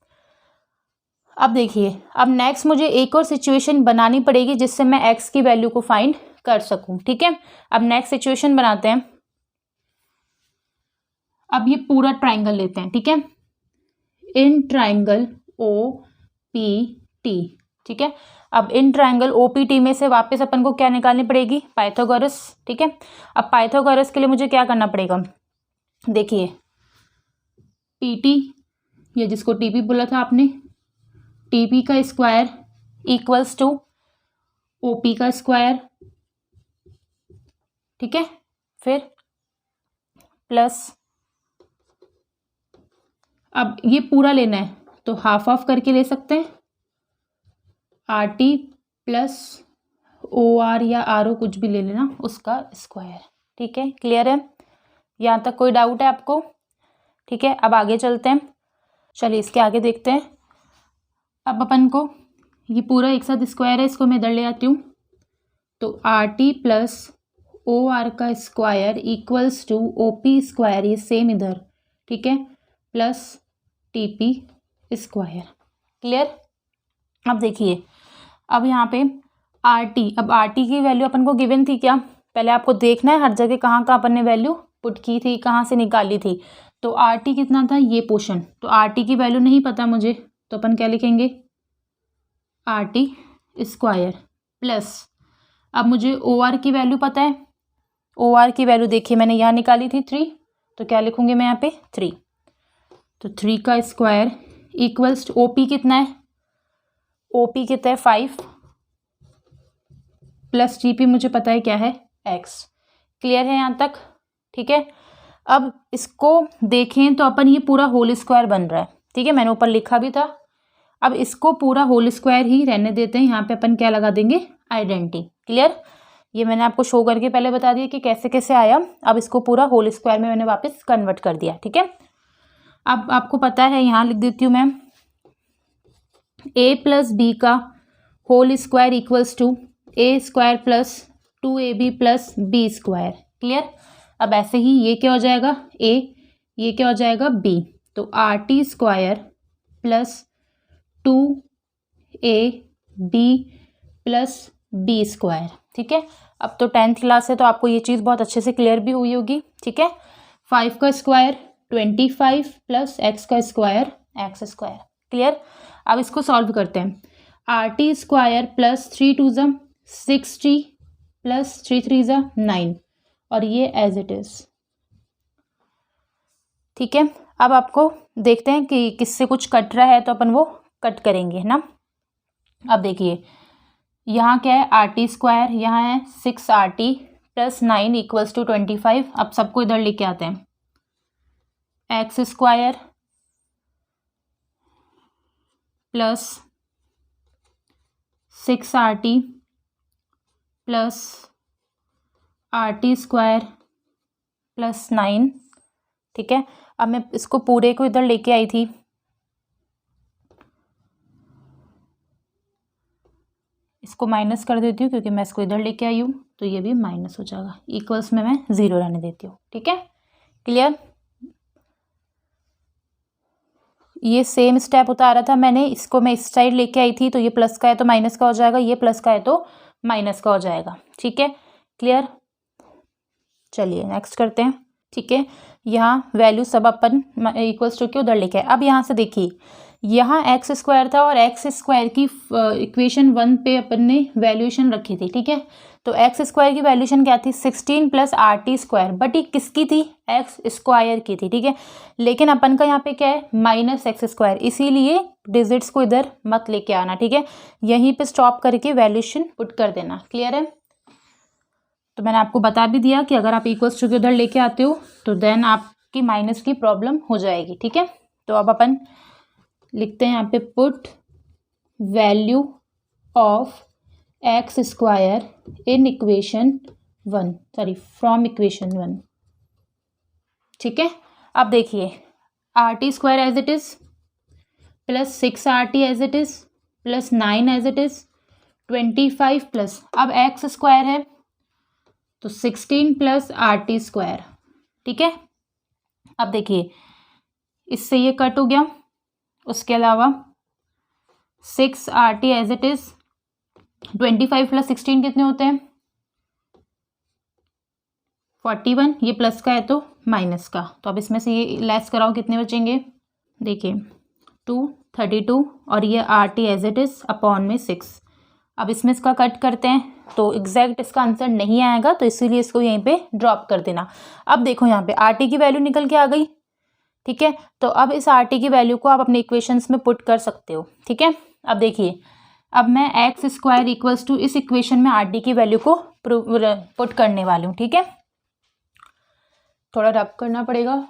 अब देखिए, अब नेक्स्ट मुझे एक और सिचुएशन बनानी पड़ेगी जिससे मैं x की वैल्यू को फाइंड कर सकूं। ठीक है, अब नेक्स्ट सिचुएशन बनाते हैं। अब ये पूरा ट्राइंगल लेते हैं। ठीक है, इन ट्राइंगल OPT। ठीक है, अब इन ट्राइंगल OPT में से वापस अपन को क्या निकालनी पड़ेगी, पाइथागोरस। ठीक है, अब पाइथागोरस के लिए मुझे क्या करना पड़ेगा, देखिए PT, ये जिसको TP बोला था आपने, TP का स्क्वायर इक्वल्स टू OP का स्क्वायर। ठीक है, फिर प्लस, अब ये पूरा लेना है तो हाफ ऑफ करके ले सकते हैं, RT प्लस OR या RO कुछ भी ले लेना, उसका स्क्वायर। ठीक है, क्लियर है, यहाँ तक कोई डाउट है आपको। ठीक है, अब आगे चलते हैं। चलिए इसके आगे देखते हैं। अब अपन को ये पूरा एक साथ स्क्वायर है, इसको मैं इधर ले आती हूँ, तो RT प्लस OR का square equals to OP square, ये सेम इधर। ठीक है, प्लस TP स्क्वायर। क्लियर। अब देखिए, अब यहाँ पे RT, अब RT की वैल्यू अपन को गिवन थी क्या, पहले आपको देखना है हर जगह कहाँ कहाँ अपन ने वैल्यू पुट की थी, कहाँ से निकाली थी। तो RT कितना था, ये पोर्शन, तो RT की वैल्यू नहीं पता मुझे, तो अपन क्या लिखेंगे, RT स्क्वायर प्लस, अब मुझे OR की वैल्यू पता है, OR की वैल्यू देखिए मैंने यहाँ निकाली थी 3, तो क्या लिखूंगी मैं यहाँ पे 3, तो 3 का स्क्वायर इक्वल्स टू OP कितना है, OP कितना है 5, प्लस TP मुझे पता है क्या है X। क्लियर है यहाँ तक। ठीक है, अब इसको देखें तो अपन ये पूरा होल स्क्वायर बन रहा है। ठीक है, मैंने ऊपर लिखा भी था। अब इसको पूरा होल स्क्वायर ही रहने देते हैं, यहाँ पे अपन क्या लगा देंगे, आइडेंटिटी। क्लियर, ये मैंने आपको शो करके पहले बता दिया कि कैसे कैसे आया। अब इसको पूरा होल स्क्वायर में मैंने वापस कन्वर्ट कर दिया। ठीक है, अब आपको पता है, यहाँ लिख देती हूँ मैं, A प्लस B का whole square equals to A square plus 2AB plus B square. Clear, अब ऐसे ही ये क्या हो जाएगा A, ये क्या हो जाएगा B, तो RT square plus 2AB plus B square. ठीक है, अब तो 10th क्लास है तो आपको ये चीज़ बहुत अच्छे से क्लियर भी हुई होगी। ठीक है, 5 का स्क्वायर 25 प्लस X का स्क्वायर X स्क्वायर। क्लियर, अब इसको सॉल्व करते हैं। RT स्क्वायर प्लस 3 2 60 प्लस 3 3 9, और ये एज इट इज। ठीक है, अब आपको देखते हैं कि किससे कुछ कट रहा है तो अपन वो कट करेंगे, है ना। अब देखिए, यहाँ क्या है, RT स्क्वायर, यहाँ है 6RT प्लस 9 इक्वल्स टू 25। अब सबको इधर लेके आते हैं, X square plus 6RT plus RT square plus 9। ठीक है, अब मैं इसको पूरे को इधर लेके आई थी, इसको माइनस कर देती हूँ क्योंकि मैं इसको इधर लेके आई हूँ, तो ये भी माइनस हो जाएगा, इक्वल्स में मैं 0 रहने देती हूँ। ठीक है, क्लियर, ये सेम स्टेप उतारा था मैंने, इसको मैं इस साइड लेके आई थी, तो ये प्लस का है तो माइनस का हो जाएगा, ये प्लस का है तो माइनस का हो जाएगा। ठीक है, क्लियर, चलिए नेक्स्ट करते हैं। ठीक है, यहाँ वैल्यू सब अपन इक्वल्स टू के उधर लेके आए। अब यहाँ से देखिए, यहाँ एक्स स्क्वायर था और एक्स स्क्वायर की इक्वेशन 1 पे अपन ने वैल्यूएशन रखी थी। ठीक है, तो एक्स स्क्वायर की वैल्यूएशन क्या थी, 16 प्लस RT स्क्वायर, बट ये किसकी थी, एक्स स्क्वायर की थी। ठीक है, लेकिन अपन का यहाँ पे क्या है, माइनस एक्स स्क्वायर, इसीलिए डिजिट्स को इधर मत लेके आना। ठीक है, यहीं पे स्टॉप करके वैल्यूएशन पुट कर देना। क्लियर है, तो मैंने आपको बता भी दिया कि अगर आप इक्वल्स टू के उधर लेके आते हो तो देन आपकी माइनस की प्रॉब्लम हो जाएगी। ठीक है, तो अब अपन लिखते हैं यहाँ पे, put value of x square in equation 1, sorry from equation 1। ठीक है, अब देखिए, RT square as it is plus 6RT as it is plus 9 as it is 25 plus, अब एक्स स्क्वायर है तो 16 प्लस RT स्क्वायर। ठीक है, अब देखिए इससे ये कट हो गया, उसके अलावा 6RT एज इट इज, 25 + 16 कितने होते हैं 41, ये प्लस का है तो माइनस का, तो अब इसमें से ये लेस कराओ कितने बचेंगे, देखिए 232 और ये RT as it is upon में 6। अब इसमें इसका कट करते हैं तो एग्जैक्ट इसका आंसर नहीं आएगा, तो इसीलिए इसको यहीं पे ड्रॉप कर देना। अब देखो यहाँ पे RT की वैल्यू निकल के आ गई, ठीक है। तो अब इस RT की वैल्यू को आप अपने इक्वेशंस में पुट कर सकते हो, ठीक है। अब देखिए अब मैं x² = इस इक्वेशन में RT की वैल्यू को पुट करने वाली हूँ, ठीक है। थोड़ा रब करना पड़ेगा।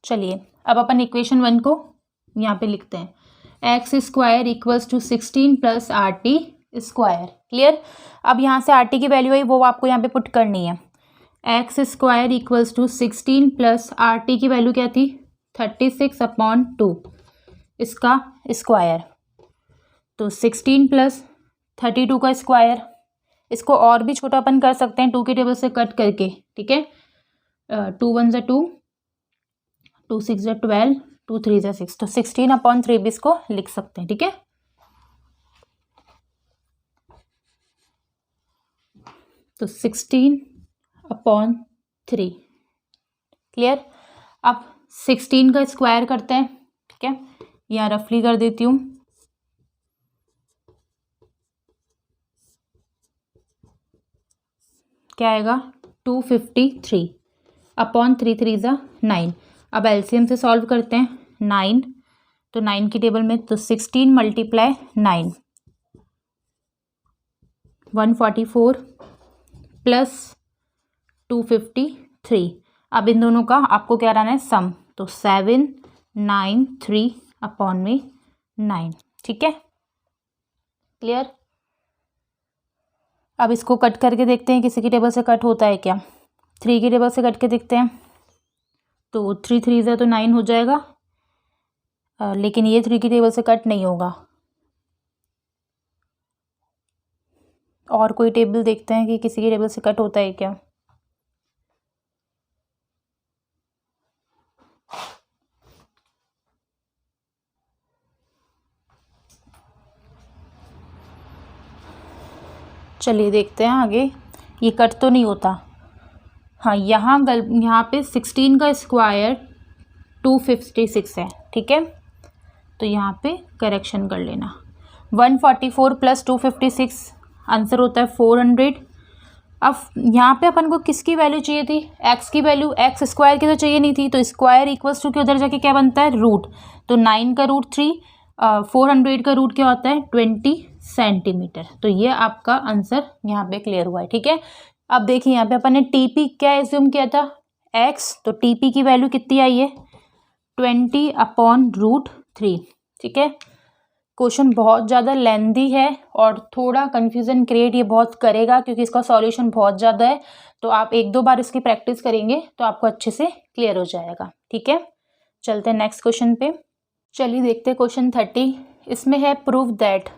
चलिए अब अपन इक्वेशन 1 को यहाँ पे लिखते हैं, x² = 16 + RT²। क्लियर। अब यहाँ से RT की वैल्यू आई वो आपको यहाँ पे पुट करनी है। x² = 16 + RT की वैल्यू क्या थी 36/2, इसका स्क्वायर, तो 16 + 32 का स्क्वायर। इसको और भी छोटा अपन कर सकते हैं 2 की टेबल से कट करके, ठीक है। 2 × 1 = 2, 2 × 6 = 12, 2 × 3 = 6, तो 16/3 भी इसको लिख सकते हैं, ठीक है। तो 16/3, क्लियर। अब 16 का स्क्वायर करते हैं, ठीक है, यहाँ रफली कर देती हूँ। क्या आएगा 253/3, 3 × 9। अब एलसीएम से सॉल्व करते हैं, 9, तो 9 की टेबल में तो 16 × 9, 144 + 253। अब इन दोनों का आपको क्या रहना है सम, तो 793/9, ठीक है, क्लियर। अब इसको कट करके देखते हैं किसी की टेबल से कट होता है क्या, 3 की टेबल से कट के देखते हैं, तो 3 × 3 = 9 हो जाएगा, लेकिन ये 3 की टेबल से कट नहीं होगा। और कोई टेबल देखते हैं कि किसी की टेबल से कट होता है क्या। चलिए देखते हैं आगे, ये कट तो नहीं होता। हाँ यहाँ पे 16 का स्क्वायर 256 है, ठीक है, तो यहाँ पे करेक्शन कर लेना। 144 + 256 आंसर होता है 400। अब यहाँ पे अपन को किसकी वैल्यू चाहिए थी, x की वैल्यू, x² की तो चाहिए नहीं थी, तो स्क्वायर इक्वल्स टू के उधर जाके क्या बनता है रूट, तो 9 का √3, 400 का रूट क्या होता है 20 सेंटीमीटर। तो ये आपका आंसर यहाँ पे क्लियर हुआ है, ठीक है। अब देखिए यहाँ पे अपन ने टीपी क्या एज्यूम किया था x, तो टीपी की वैल्यू कितनी आई है 20/√3, ठीक है। क्वेश्चन बहुत ज़्यादा लेंदी है और थोड़ा कन्फ्यूज़न क्रिएट ये बहुत करेगा क्योंकि इसका सॉल्यूशन बहुत ज़्यादा है, तो आप 1-2 बार इसकी प्रैक्टिस करेंगे तो आपको अच्छे से क्लियर हो जाएगा, ठीक है। चलते हैं नेक्स्ट क्वेश्चन पे। चलिए देखते हैं क्वेश्चन 30। इसमें है प्रूव दैट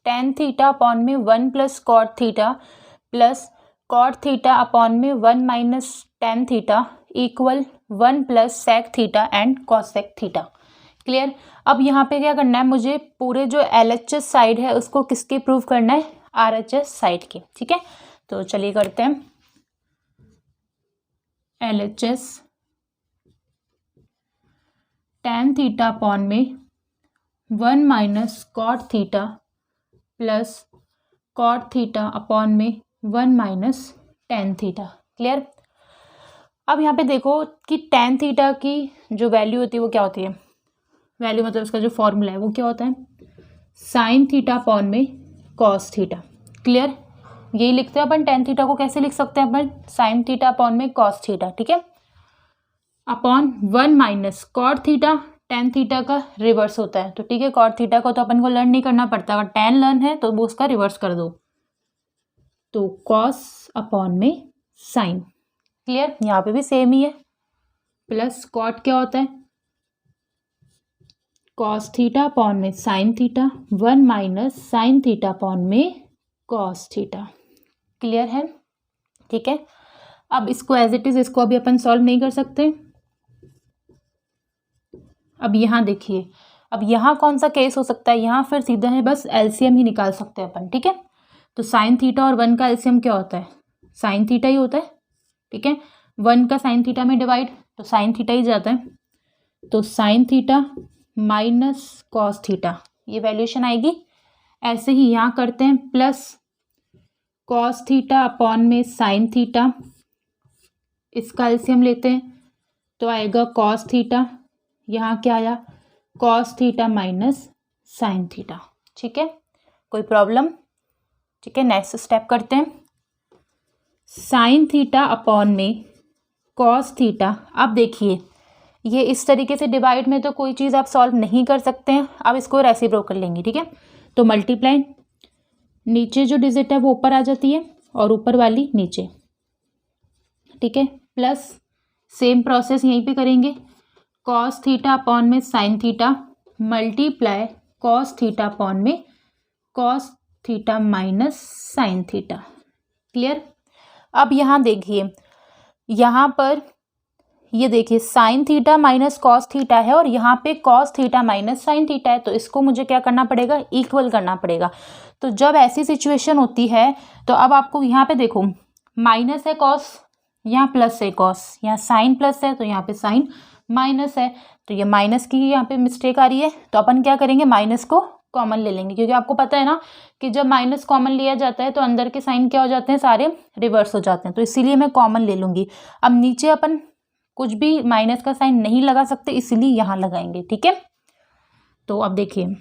tan θ अपॉन में 1 + cot θ प्लस cot θ अपॉन में 1 - tan θ equal 1 + sec θ and cosec θ। Clear. अब यहाँ पे क्या करना है, मुझे पूरे जो LHS साइड है उसको किसके प्रूव करना है, RHS साइड के, ठीक है। तो चलिए करते हैं, LHS tan θ अपॉन में 1 - cot θ प्लस cot θ अपॉन में 1 - tan θ। क्लियर। अब यहाँ पे देखो कि tan θ की जो वैल्यू होती है वो क्या होती है, वैल्यू मतलब उसका जो फॉर्मूला है वो क्या होता है sin θ अपॉन में cos θ। क्लियर। यही लिखते हैं अपन, tan θ को कैसे लिख सकते हैं अपन sin θ अपॉन में cos θ, ठीक है, अपॉन 1 - cot θ, tan θ का रिवर्स होता है, तो ठीक है cot θ को तो अपन को लर्न नहीं करना पड़ता, अगर tan लर्न है तो वो उसका रिवर्स कर दो, तो cos अपॉन में sin। क्लियर। यहाँ पे भी सेम ही है, प्लस cot क्या होता है कॉस थीटा अपॉन में sine theta, 1 minus sine theta upon में कॉस थीटा। क्लियर है? ठीक है, अब इसको एज इट इज, इसको अभी अपन सॉल्व नहीं कर सकते। अब यहाँ देखिए, अब यहाँ कौन सा केस हो सकता है, यहाँ फिर सीधा है बस एलसीएम ही निकाल सकते हैं अपन। ठीक है, तो साइन थीटा और 1 का एलसीएम क्या होता है, साइन थीटा ही होता है। ठीक है, 1 का साइन थीटा में डिवाइड, तो साइन थीटा ही जाता है। तो sine theta minus cos theta, ये वैल्यूएशन आएगी। ऐसे ही यहाँ करते हैं, प्लस कॉस थीटा अपॉन में साइन थीटा, इसका एलसीएम लेते हैं तो आएगा कॉस थीटा, यहाँ क्या आया, cos theta minus sine theta. ठीक है, कोई प्रॉब्लम? ठीक है, नेक्स्ट स्टेप करते हैं, साइन थीटा अपॉन में कॉस थीटा। अब देखिए, ये इस तरीके से डिवाइड में तो कोई चीज़ आप सॉल्व नहीं कर सकते हैं, अब इसको रेसिप्रो कर लेंगे। ठीक है, तो मल्टीप्लाई, नीचे जो डिजिट है वो ऊपर आ जाती है और ऊपर वाली नीचे। ठीक है, प्लस सेम प्रोसेस यहीं पे करेंगे, कॉस थीटा अपॉन में sine theta multiply cos theta upon में cos theta minus sine theta. Clear? अब यहाँ देखिए, यहाँ पर ये देखिए sine theta minus cos theta है और यहाँ पे cos theta minus sine theta है, तो इसको मुझे क्या करना पड़ेगा, इक्वल करना पड़ेगा। तो जब ऐसी सिचुएशन होती है तो अब आपको यहाँ पे देखो, माइनस है कॉस, यहाँ प्लस है कॉस, यहाँ साइन प्लस है तो यहाँ पे साइन माइनस है, तो ये माइनस की यहाँ पे मिस्टेक आ रही है, तो अपन क्या करेंगे, माइनस को कॉमन ले लेंगे, क्योंकि आपको पता है ना कि जब माइनस कॉमन लिया जाता है तो अंदर के साइन क्या हो जाते हैं, सारे रिवर्स हो जाते हैं, तो इसीलिए मैं कॉमन ले लूँगी। अब नीचे अपन कुछ भी माइनस का साइन नहीं लगा सकते, इसलिए यहाँ लगाएंगे। ठीक है, तो अब देखिए,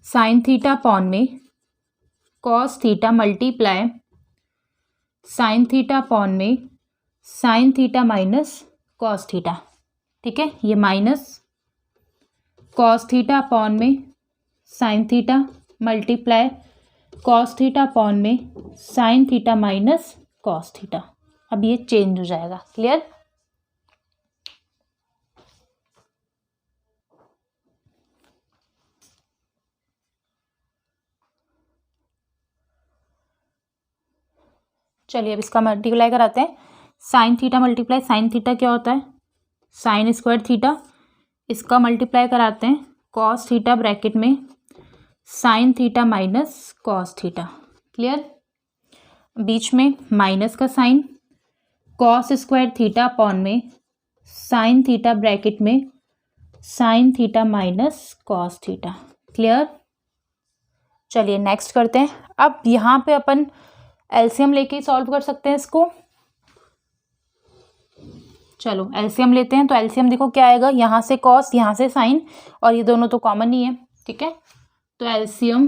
साइन थीटा अपॉन में cos theta multiply sine theta upon में sine theta minus cos theta. ठीक है, ये माइनस कॉस थीटा अपॉन में sine theta multiply cos theta upon में sine theta minus cos theta. अब ये चेंज हो जाएगा। क्लियर? चलिए अब इसका मल्टीप्लाई कराते हैं, sine theta multiply sine theta क्या होता है, साइन स्क्वायर थीटा, इसका मल्टीप्लाई कराते हैं कॉस थीटा ब्रैकेट में sine theta minus cos theta. Clear? बीच में माइनस का sign, cos square theta upon में साइन थीटा ब्रैकेट में sine theta minus cos theta. Clear? चलिए नेक्स्ट करते हैं। अब यहाँ पे अपन एलसीएम लेके सॉल्व कर सकते हैं इसको। चलो एलसीएम लेते हैं, तो एलसीएम देखो क्या आएगा, यहाँ से कॉस, यहाँ से साइन, और ये दोनों तो कॉमन ही है। ठीक है, तो LCM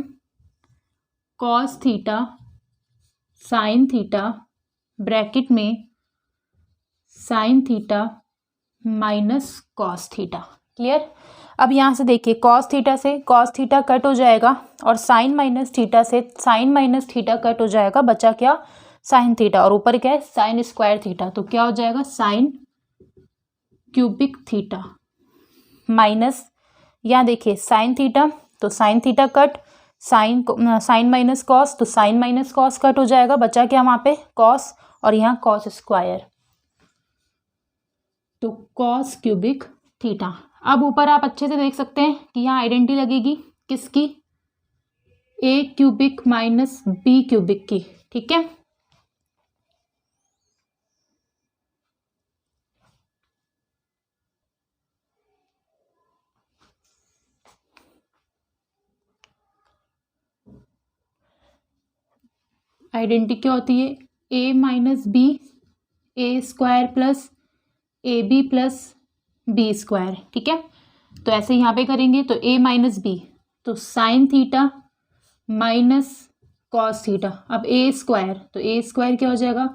cos theta sine theta bracket में sine theta minus cos theta. Clear? अब यहाँ से देखिए, कॉस थीटा से कॉस थीटा कट हो जाएगा और साइन माइनस थीटा से साइन माइनस थीटा कट हो जाएगा, बचा क्या, साइन थीटा, और ऊपर क्या है, साइन स्क्वायर थीटा, तो क्या हो जाएगा, साइन क्यूबिक थीटा माइनस, यहाँ देखिए साइन थीटा, तो sine theta cut, sine minus cos, तो साइन माइनस कॉस कट हो जाएगा, बचा क्या वहाँ पे, कॉस, और यहाँ कॉस स्क्वायर, तो कॉस क्यूबिक थीटा। अब ऊपर आप अच्छे से देख सकते हैं कि यहाँ आइडेंटिटी लगेगी किसकी, A cubic minus B cubic की। ठीक है, आइडेंटिटी क्या होती है, A minus B, A square plus A B plus B square. ठीक है, तो ऐसे यहाँ पे करेंगे, तो ए माइनस बी, तो sine theta minus cos theta, अब ए स्क्वायर, तो ए स्क्वायर क्या हो जाएगा,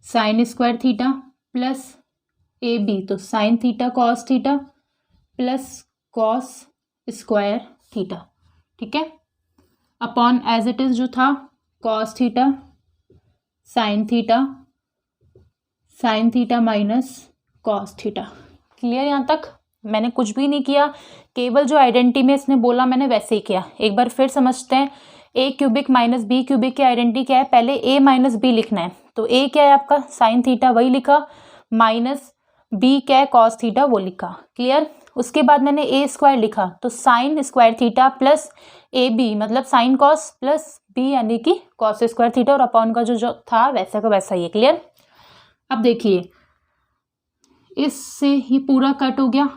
sine square theta plus A B, तो sine theta cos theta plus cos square theta. ठीक है, अपॉन एज इट इज जो था, cos theta sine theta minus cos theta. Clear यहाँ तक? मैंने कुछ भी नहीं किया, केवल जो आइडेंटिटी में इसने बोला मैंने वैसे ही किया। एक बार फिर समझते हैं। A cubic minus B cubic की आइडेंटिटी क्या है, पहले ए माइनस बी लिखना है। तो ए क्या है आपका साइन थीटा, वही लिखा, माइनस बी क्या है कॉस थीटा, वो लिखा। क्लियर। उसके बाद मैंने ए स्क्वायर लिखा, तो sine square theta plus A B मतलब साइन कॉस प्लस बी यानी कि कॉस स्क्वायर थीटा, और अपॉन का जो था वैसा का वैसा ही है। क्लियर। अब देखिए इससे ही पूरा कट हो गया,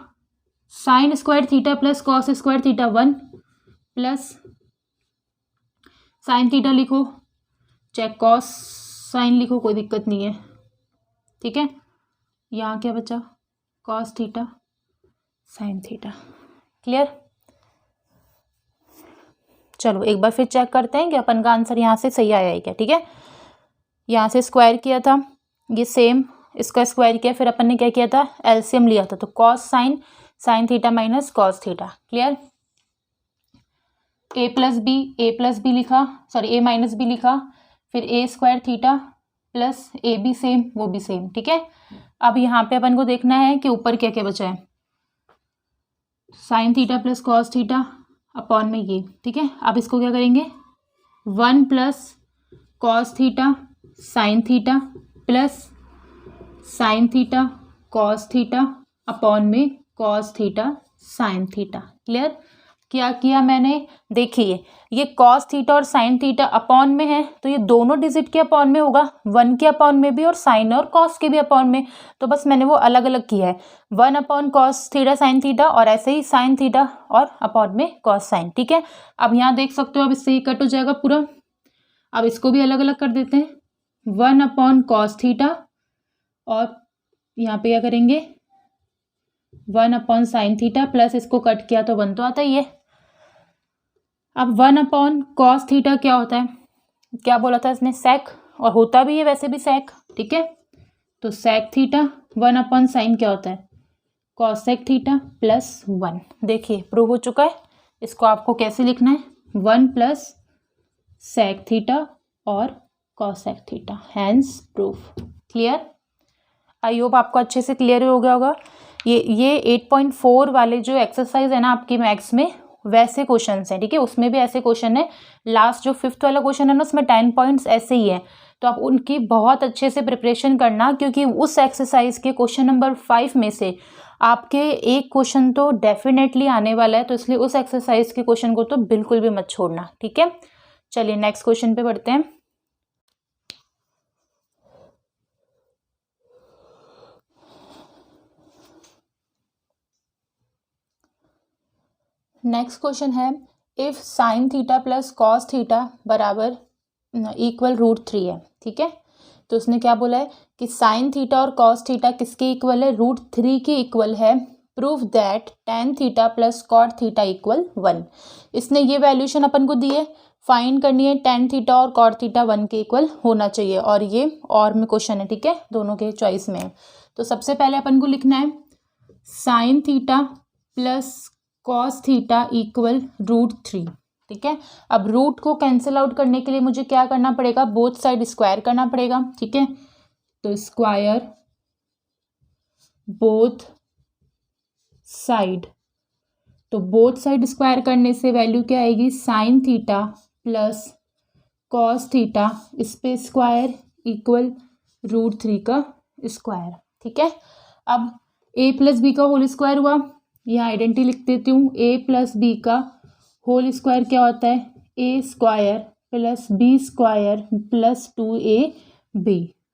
sign square theta plus cos square theta 1 plus sine theta लिखो चाहे कॉस साइन लिखो, कोई दिक्कत नहीं है। ठीक है, यहाँ क्या बचा, cos theta sine theta. Clear. चलो एक बार फिर चेक करते हैं कि अपन का आंसर यहाँ से सही आया है क्या। ठीक है, यहाँ से स्क्वायर किया था, ये सेम इसका स्क्वायर किया, फिर अपन ने क्या किया था, एलसीएम लिया था, तो cos sine sine theta minus cos theta. Clear. A plus B लिखा, सॉरी ए माइनस बी लिखा, फिर A square theta plus A B same, वो भी सेम। ठीक है, अब यहाँ पे अपन को देखना है कि ऊपर क्या क्या बचा है, sine theta plus cos theta upon में ये। ठीक है, अब इसको क्या करेंगे, 1 plus cos theta sine theta plus sine theta cos theta upon में cos theta sine theta. Clear. क्या किया मैंने, देखिए ये कॉस थीटा और साइन थीटा अपॉन में है, तो ये दोनों डिजिट के अपॉन में होगा, 1 के अपॉन में भी और साइन और कॉस के भी अपॉन में, तो बस मैंने वो अलग अलग किया है, 1 upon cos theta sine theta और ऐसे ही साइन थीटा और अपॉन में कॉस साइन। ठीक है, अब यहाँ देख सकते हो, अब इससे ही कट हो जाएगा पूरा। अब इसको भी अलग अलग कर देते हैं, 1 अपॉन कॉस थीटा और यहाँ पे क्या करेंगे 1 अपॉन साइन थीटा प्लस इसको कट किया तो 1 तो आता ही है। अब 1 अपॉन कॉस थीटा क्या होता है, क्या बोला था इसने, सेक, और होता भी है वैसे भी सेक। ठीक है, तो सेक थीटा, 1 अपॉन साइन क्या होता है, कॉस सेक थीटा प्लस 1। देखिए प्रूव हो चुका है। इसको आपको कैसे लिखना है, 1 प्लस सेक थीटा और cosec theta, hence proof. Clear. I hope आपको अच्छे से क्लियर हो गया होगा। ये 8.4 वाले जो एक्सरसाइज है ना आपकी मैथ्स में, वैसे क्वेश्चंस हैं। ठीक है, उसमें भी ऐसे क्वेश्चन है, लास्ट जो 5th वाला क्वेश्चन है ना उसमें 10 पॉइंट्स ऐसे ही है, तो आप उनकी बहुत अच्छे से प्रिपरेशन करना, क्योंकि उस एक्सरसाइज के क्वेश्चन नंबर 5 में से आपके एक क्वेश्चन तो डेफिनेटली आने वाला है, तो इसलिए उस एक्सरसाइज के क्वेश्चन को तो बिल्कुल भी मत छोड़ना। ठीक है, चलिए नेक्स्ट क्वेश्चन पे बढ़ते हैं। नेक्स्ट क्वेश्चन है, if sign theta plus cos theta बराबर इक्वल √3 है। ठीक है, तो उसने क्या बोला है कि साइन थीटा और कॉस थीटा किसके इक्वल है, √3 के इक्वल है। Prove that tan theta plus cot theta equal 1। इसने ये वैल्यूशन अपन को दी है, फाइंड करनी है टेन थीटा और कॉट थीटा 1 के इक्वल होना चाहिए, और ये और में क्वेश्चन है। ठीक है, दोनों के चॉइस में है। तो सबसे पहले अपन को लिखना है sine theta plus cos theta equal √3। ठीक है, अब रूट को कैंसिल आउट करने के लिए मुझे क्या करना पड़ेगा, बोथ साइड स्क्वायर करना पड़ेगा। ठीक है, तो स्क्वायर बोथ साइड, तो बोथ साइड स्क्वायर करने से वैल्यू क्या आएगी, sign theta plus cos theta इस पे स्क्वायर इक्वल √3 का स्क्वायर। ठीक है, अब a प्लस बी का होल स्क्वायर हुआ, यहाँ आइडेंटिटी लिख देती हूँ, a प्लस बी का होल स्क्वायर क्या होता है, a square plus B square plus 2ab।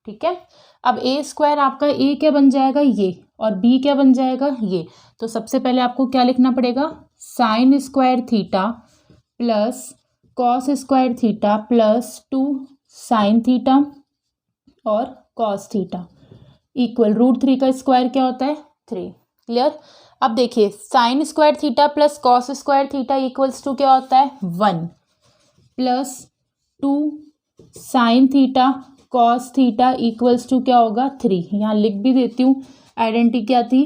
ठीक है, अब a स्क्वायर आपका a क्या बन जाएगा ये, और b क्या बन जाएगा ये। तो सबसे पहले आपको क्या लिखना पड़ेगा, sign square theta plus cos square theta plus 2 sine theta और कॉस थीटा इक्वल √3 का स्क्वायर क्या होता है 3। क्लियर। अब देखिए sine square theta plus cos square theta equals to क्या होता है 1 plus 2 sine theta cos theta equals to क्या होगा 3। यहाँ लिख भी देती हूँ, आइडेंटिटी क्या थी,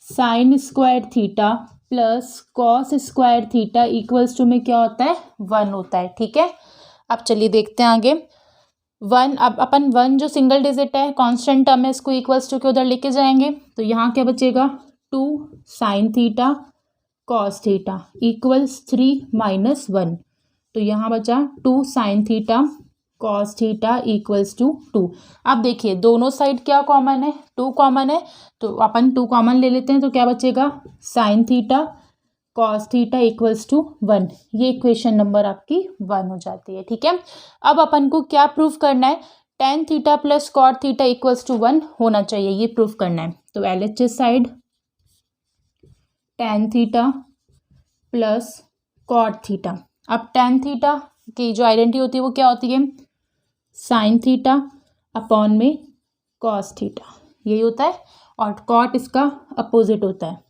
sine square theta plus cos square theta equals to में क्या होता है 1 होता है। ठीक है, अब चलिए देखते हैं आगे। 1, अब अपन 1 जो सिंगल डिजिट है कांस्टेंट टर्म है, इसको इक्वल्स टू के उधर लेके जाएंगे, तो यहाँ क्या बचेगा 2 sine theta cos theta equals 3 minus 1। तो यहाँ बचा 2 sine theta cos theta equals to 2। अब देखिए दोनों साइड क्या कॉमन है, 2 कॉमन है, तो अपन 2 कॉमन ले लेते हैं। तो क्या बचेगा, sine theta cos theta equals to 1। ये इक्वेशन नंबर आपकी 1 हो जाती है। ठीक है, अब अपन को क्या प्रूफ करना है, tan theta plus cot theta equals to 1 होना चाहिए, ये प्रूफ करना है। तो LHS side tan theta plus cot theta. अब टेन थीटा की जो आइडेंटिटी होती है वो क्या होती है, साइन थीटा अपॉन में कॉस थीटा, यही होता है। और कॉट इसका अपोजिट होता है,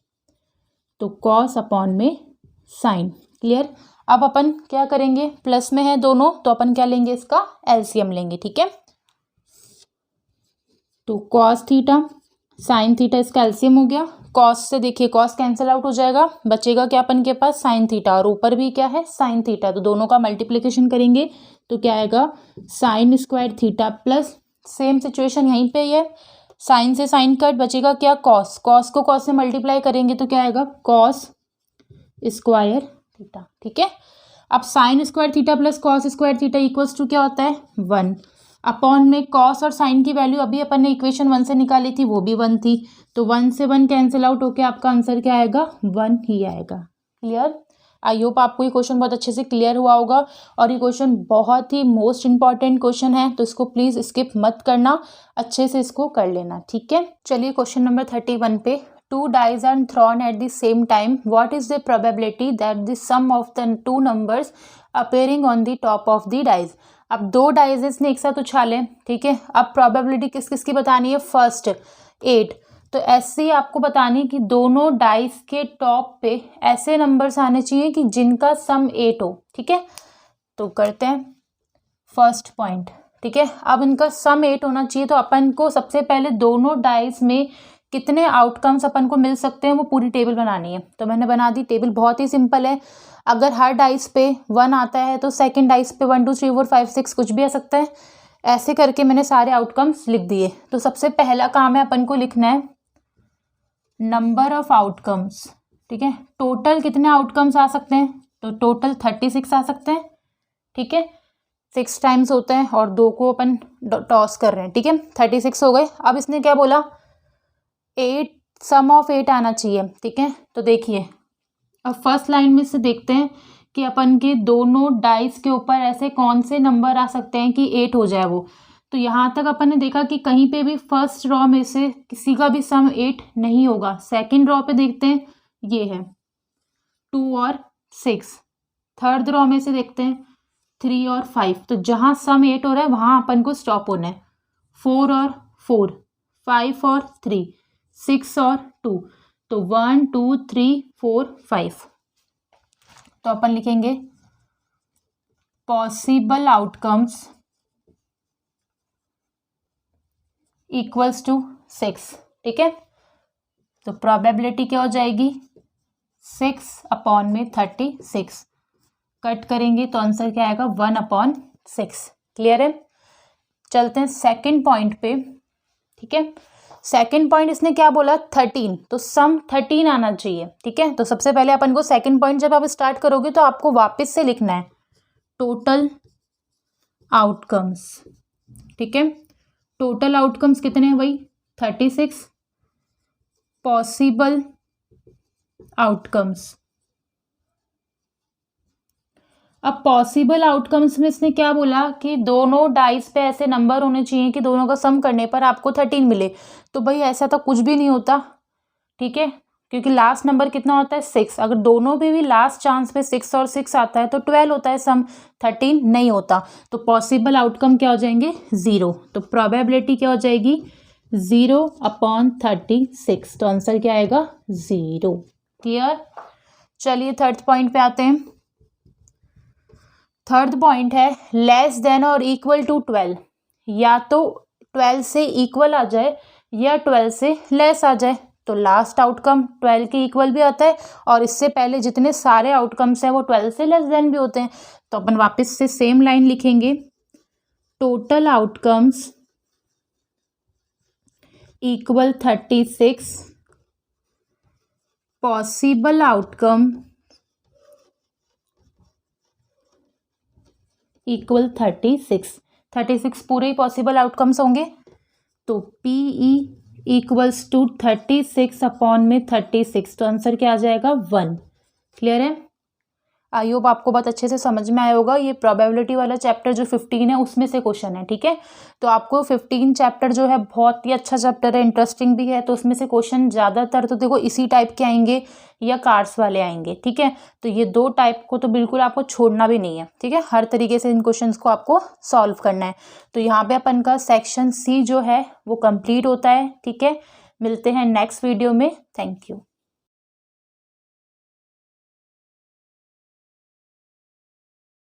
तो कॉस अपॉन में साइन। क्लियर। अब अपन क्या करेंगे, प्लस में है दोनों, तो अपन क्या लेंगे, इसका एलसीएम लेंगे। ठीक है, तो कॉस थीटा साइन थीटा इसका एलसीएम हो गया। कॉस से देखिए कॉस कैंसिल आउट हो जाएगा, बचेगा क्या अपन के पास, साइन थीटा, और ऊपर भी क्या है, साइन थीटा। तो दोनों का मल्टीप्लिकेशन करेंगे तो क्या आएगा, sign square theta plus, same situation यहीं पे ही है, साइन से साइन कट, बचेगा क्या, कॉस। कॉस को कॉस से मल्टीप्लाई करेंगे तो क्या आएगा, कॉस स्क्वायर थीटा। ठीक है, अब sine square theta plus cos square theta equals to क्या होता है, 1। अपॉन में कॉस और साइन की वैल्यू अभी अपन ने इक्वेशन 1 से निकाली थी, वो भी 1 थी, तो 1 से 1 कैंसिल आउट होके आपका आंसर क्या आएगा, 1 ही आएगा। क्लियर। आई होप आपको ये क्वेश्चन बहुत अच्छे से क्लियर हुआ होगा, और ये क्वेश्चन बहुत ही मोस्ट इंपॉर्टेंट क्वेश्चन है, तो इसको प्लीज स्किप मत करना, अच्छे से इसको कर लेना। ठीक है, चलिए क्वेश्चन नंबर 31 पे, two dice are thrown at the same time, what is the probability that the sum of the two numbers appearing on the top of the dice। अब दो डाइजेस ने एक साथ उछाले, ठीक है, अब प्रोबेबिलिटी किस किस की बतानी है, फर्स्ट 8, तो ऐसे ही आपको बतानी है कि दोनों डाइस के टॉप पे ऐसे नंबर्स आने चाहिए कि जिनका सम 8 हो। ठीक है, तो करते हैं फर्स्ट पॉइंट। ठीक है, अब इनका सम 8 होना चाहिए, तो अपन को सबसे पहले दोनों डाइस में कितने आउटकम्स अपन को मिल सकते हैं वो पूरी टेबल बनानी है। तो मैंने बना दी टेबल, बहुत ही सिंपल है। अगर हर डाइस पे 1 आता है तो सेकंड डाइस पे 1 2 3 4 5 6 कुछ भी आ सकता है। ऐसे करके मैंने सारे आउटकम्स लिख दिए। तो सबसे पहला काम है अपन को लिखना है नंबर ऑफ आउटकम्स। ठीक है, टोटल कितने आउटकम्स आ सकते हैं, तो टोटल 36 आ सकते हैं। ठीक है, 6 टाइम्स होते हैं और 2 को अपन टॉस कर रहे हैं। ठीक है, 36 हो गए। अब इसने क्या बोला, 8 सम ऑफ 8 आना चाहिए। ठीक है, तो देखिए अब फर्स्ट लाइन में से देखते हैं कि अपन के दोनों डाइस के ऊपर ऐसे कौन से नंबर आ सकते हैं कि 8 हो जाए वो। तो यहाँ तक अपन ने देखा कि कहीं पे भी फर्स्ट रॉ में से किसी का भी सम 8 नहीं होगा। सेकंड रॉ पे देखते हैं, ये है 2 और 6। थर्ड रॉ में से देखते हैं 3 और 5। तो जहाँ सम 8 हो रहा है वहाँ अपन को स्टॉप होना है। 4 और 4, 5 और 3, 6 और 2, तो 1 2 3 4 5। तो अपन लिखेंगे पॉसिबल आउटकम्स इक्वल्स टू 6। ठीक है, तो प्रोबेबिलिटी क्या हो जाएगी, 6 अपॉन में 36, कट करेंगे तो आंसर क्या आएगा, 1/6। क्लियर है। चलते हैं सेकंड पॉइंट पे। ठीक है, सेकंड पॉइंट इसने क्या बोला, 13, तो सम 13 आना चाहिए। ठीक है, तो सबसे पहले अपन को सेकंड पॉइंट जब आप स्टार्ट करोगे तो आपको वापस से लिखना है टोटल आउटकम्स। ठीक है, टोटल आउटकम्स कितने हैं, वही 36, पॉसिबल आउटकम्स। अब पॉसिबल आउटकम्स में इसने क्या बोला कि दोनों डाइस पे ऐसे नंबर होने चाहिए कि दोनों का सम करने पर आपको 13 मिले। तो भाई ऐसा तो कुछ भी नहीं होता। ठीक है, क्योंकि लास्ट नंबर कितना होता है, 6। अगर दोनों पे भी लास्ट चांस पे 6 और 6 आता है तो 12 होता है सम, 13 नहीं होता। तो पॉसिबल आउटकम क्या हो जाएंगे, 0। तो प्रोबेबिलिटी क्या हो जाएगी, 0/36। तो आंसर क्या आएगा, 0। क्लियर। चलिए थर्ड पॉइंट पे आते हैं। थर्ड पॉइंट है लेस देन और इक्वल टू 12, या तो 12 से इक्वल आ जाए या 12 से लेस आ जाए। तो लास्ट आउटकम 12 के इक्वल भी आता है, और इससे पहले जितने सारे आउटकम्स हैं वो 12 से लेस देन भी होते हैं। तो अपन वापस से सेम लाइन लिखेंगे, total outcomes equal 36 possible outcome equal 36 पूरे ही पॉसिबल आउटकम्स होंगे, तो PE इक्वल्स टू 36 अपॉन में 36, तो आंसर क्या आ जाएगा 1। क्लियर है? आई होप आपको बहुत अच्छे से समझ में आया होगा। ये प्रोबेबिलिटी वाला चैप्टर जो 15 है उसमें से क्वेश्चन है, ठीक है। तो आपको 15 चैप्टर जो है बहुत ही अच्छा चैप्टर है, इंटरेस्टिंग भी है, तो उसमें से क्वेश्चन ज़्यादातर तो देखो इसी टाइप के आएंगे या कार्ड्स वाले आएंगे, ठीक है। तो ये 2 टाइप को तो बिल्कुल आपको छोड़ना भी नहीं है, ठीक है। हर तरीके से इन क्वेश्चंस को आपको सॉल्व करना है। तो यहाँ पे अपन का सेक्शन C जो है वो कंप्लीट होता है, ठीक है। मिलते हैं नेक्स्ट वीडियो में। Thank you.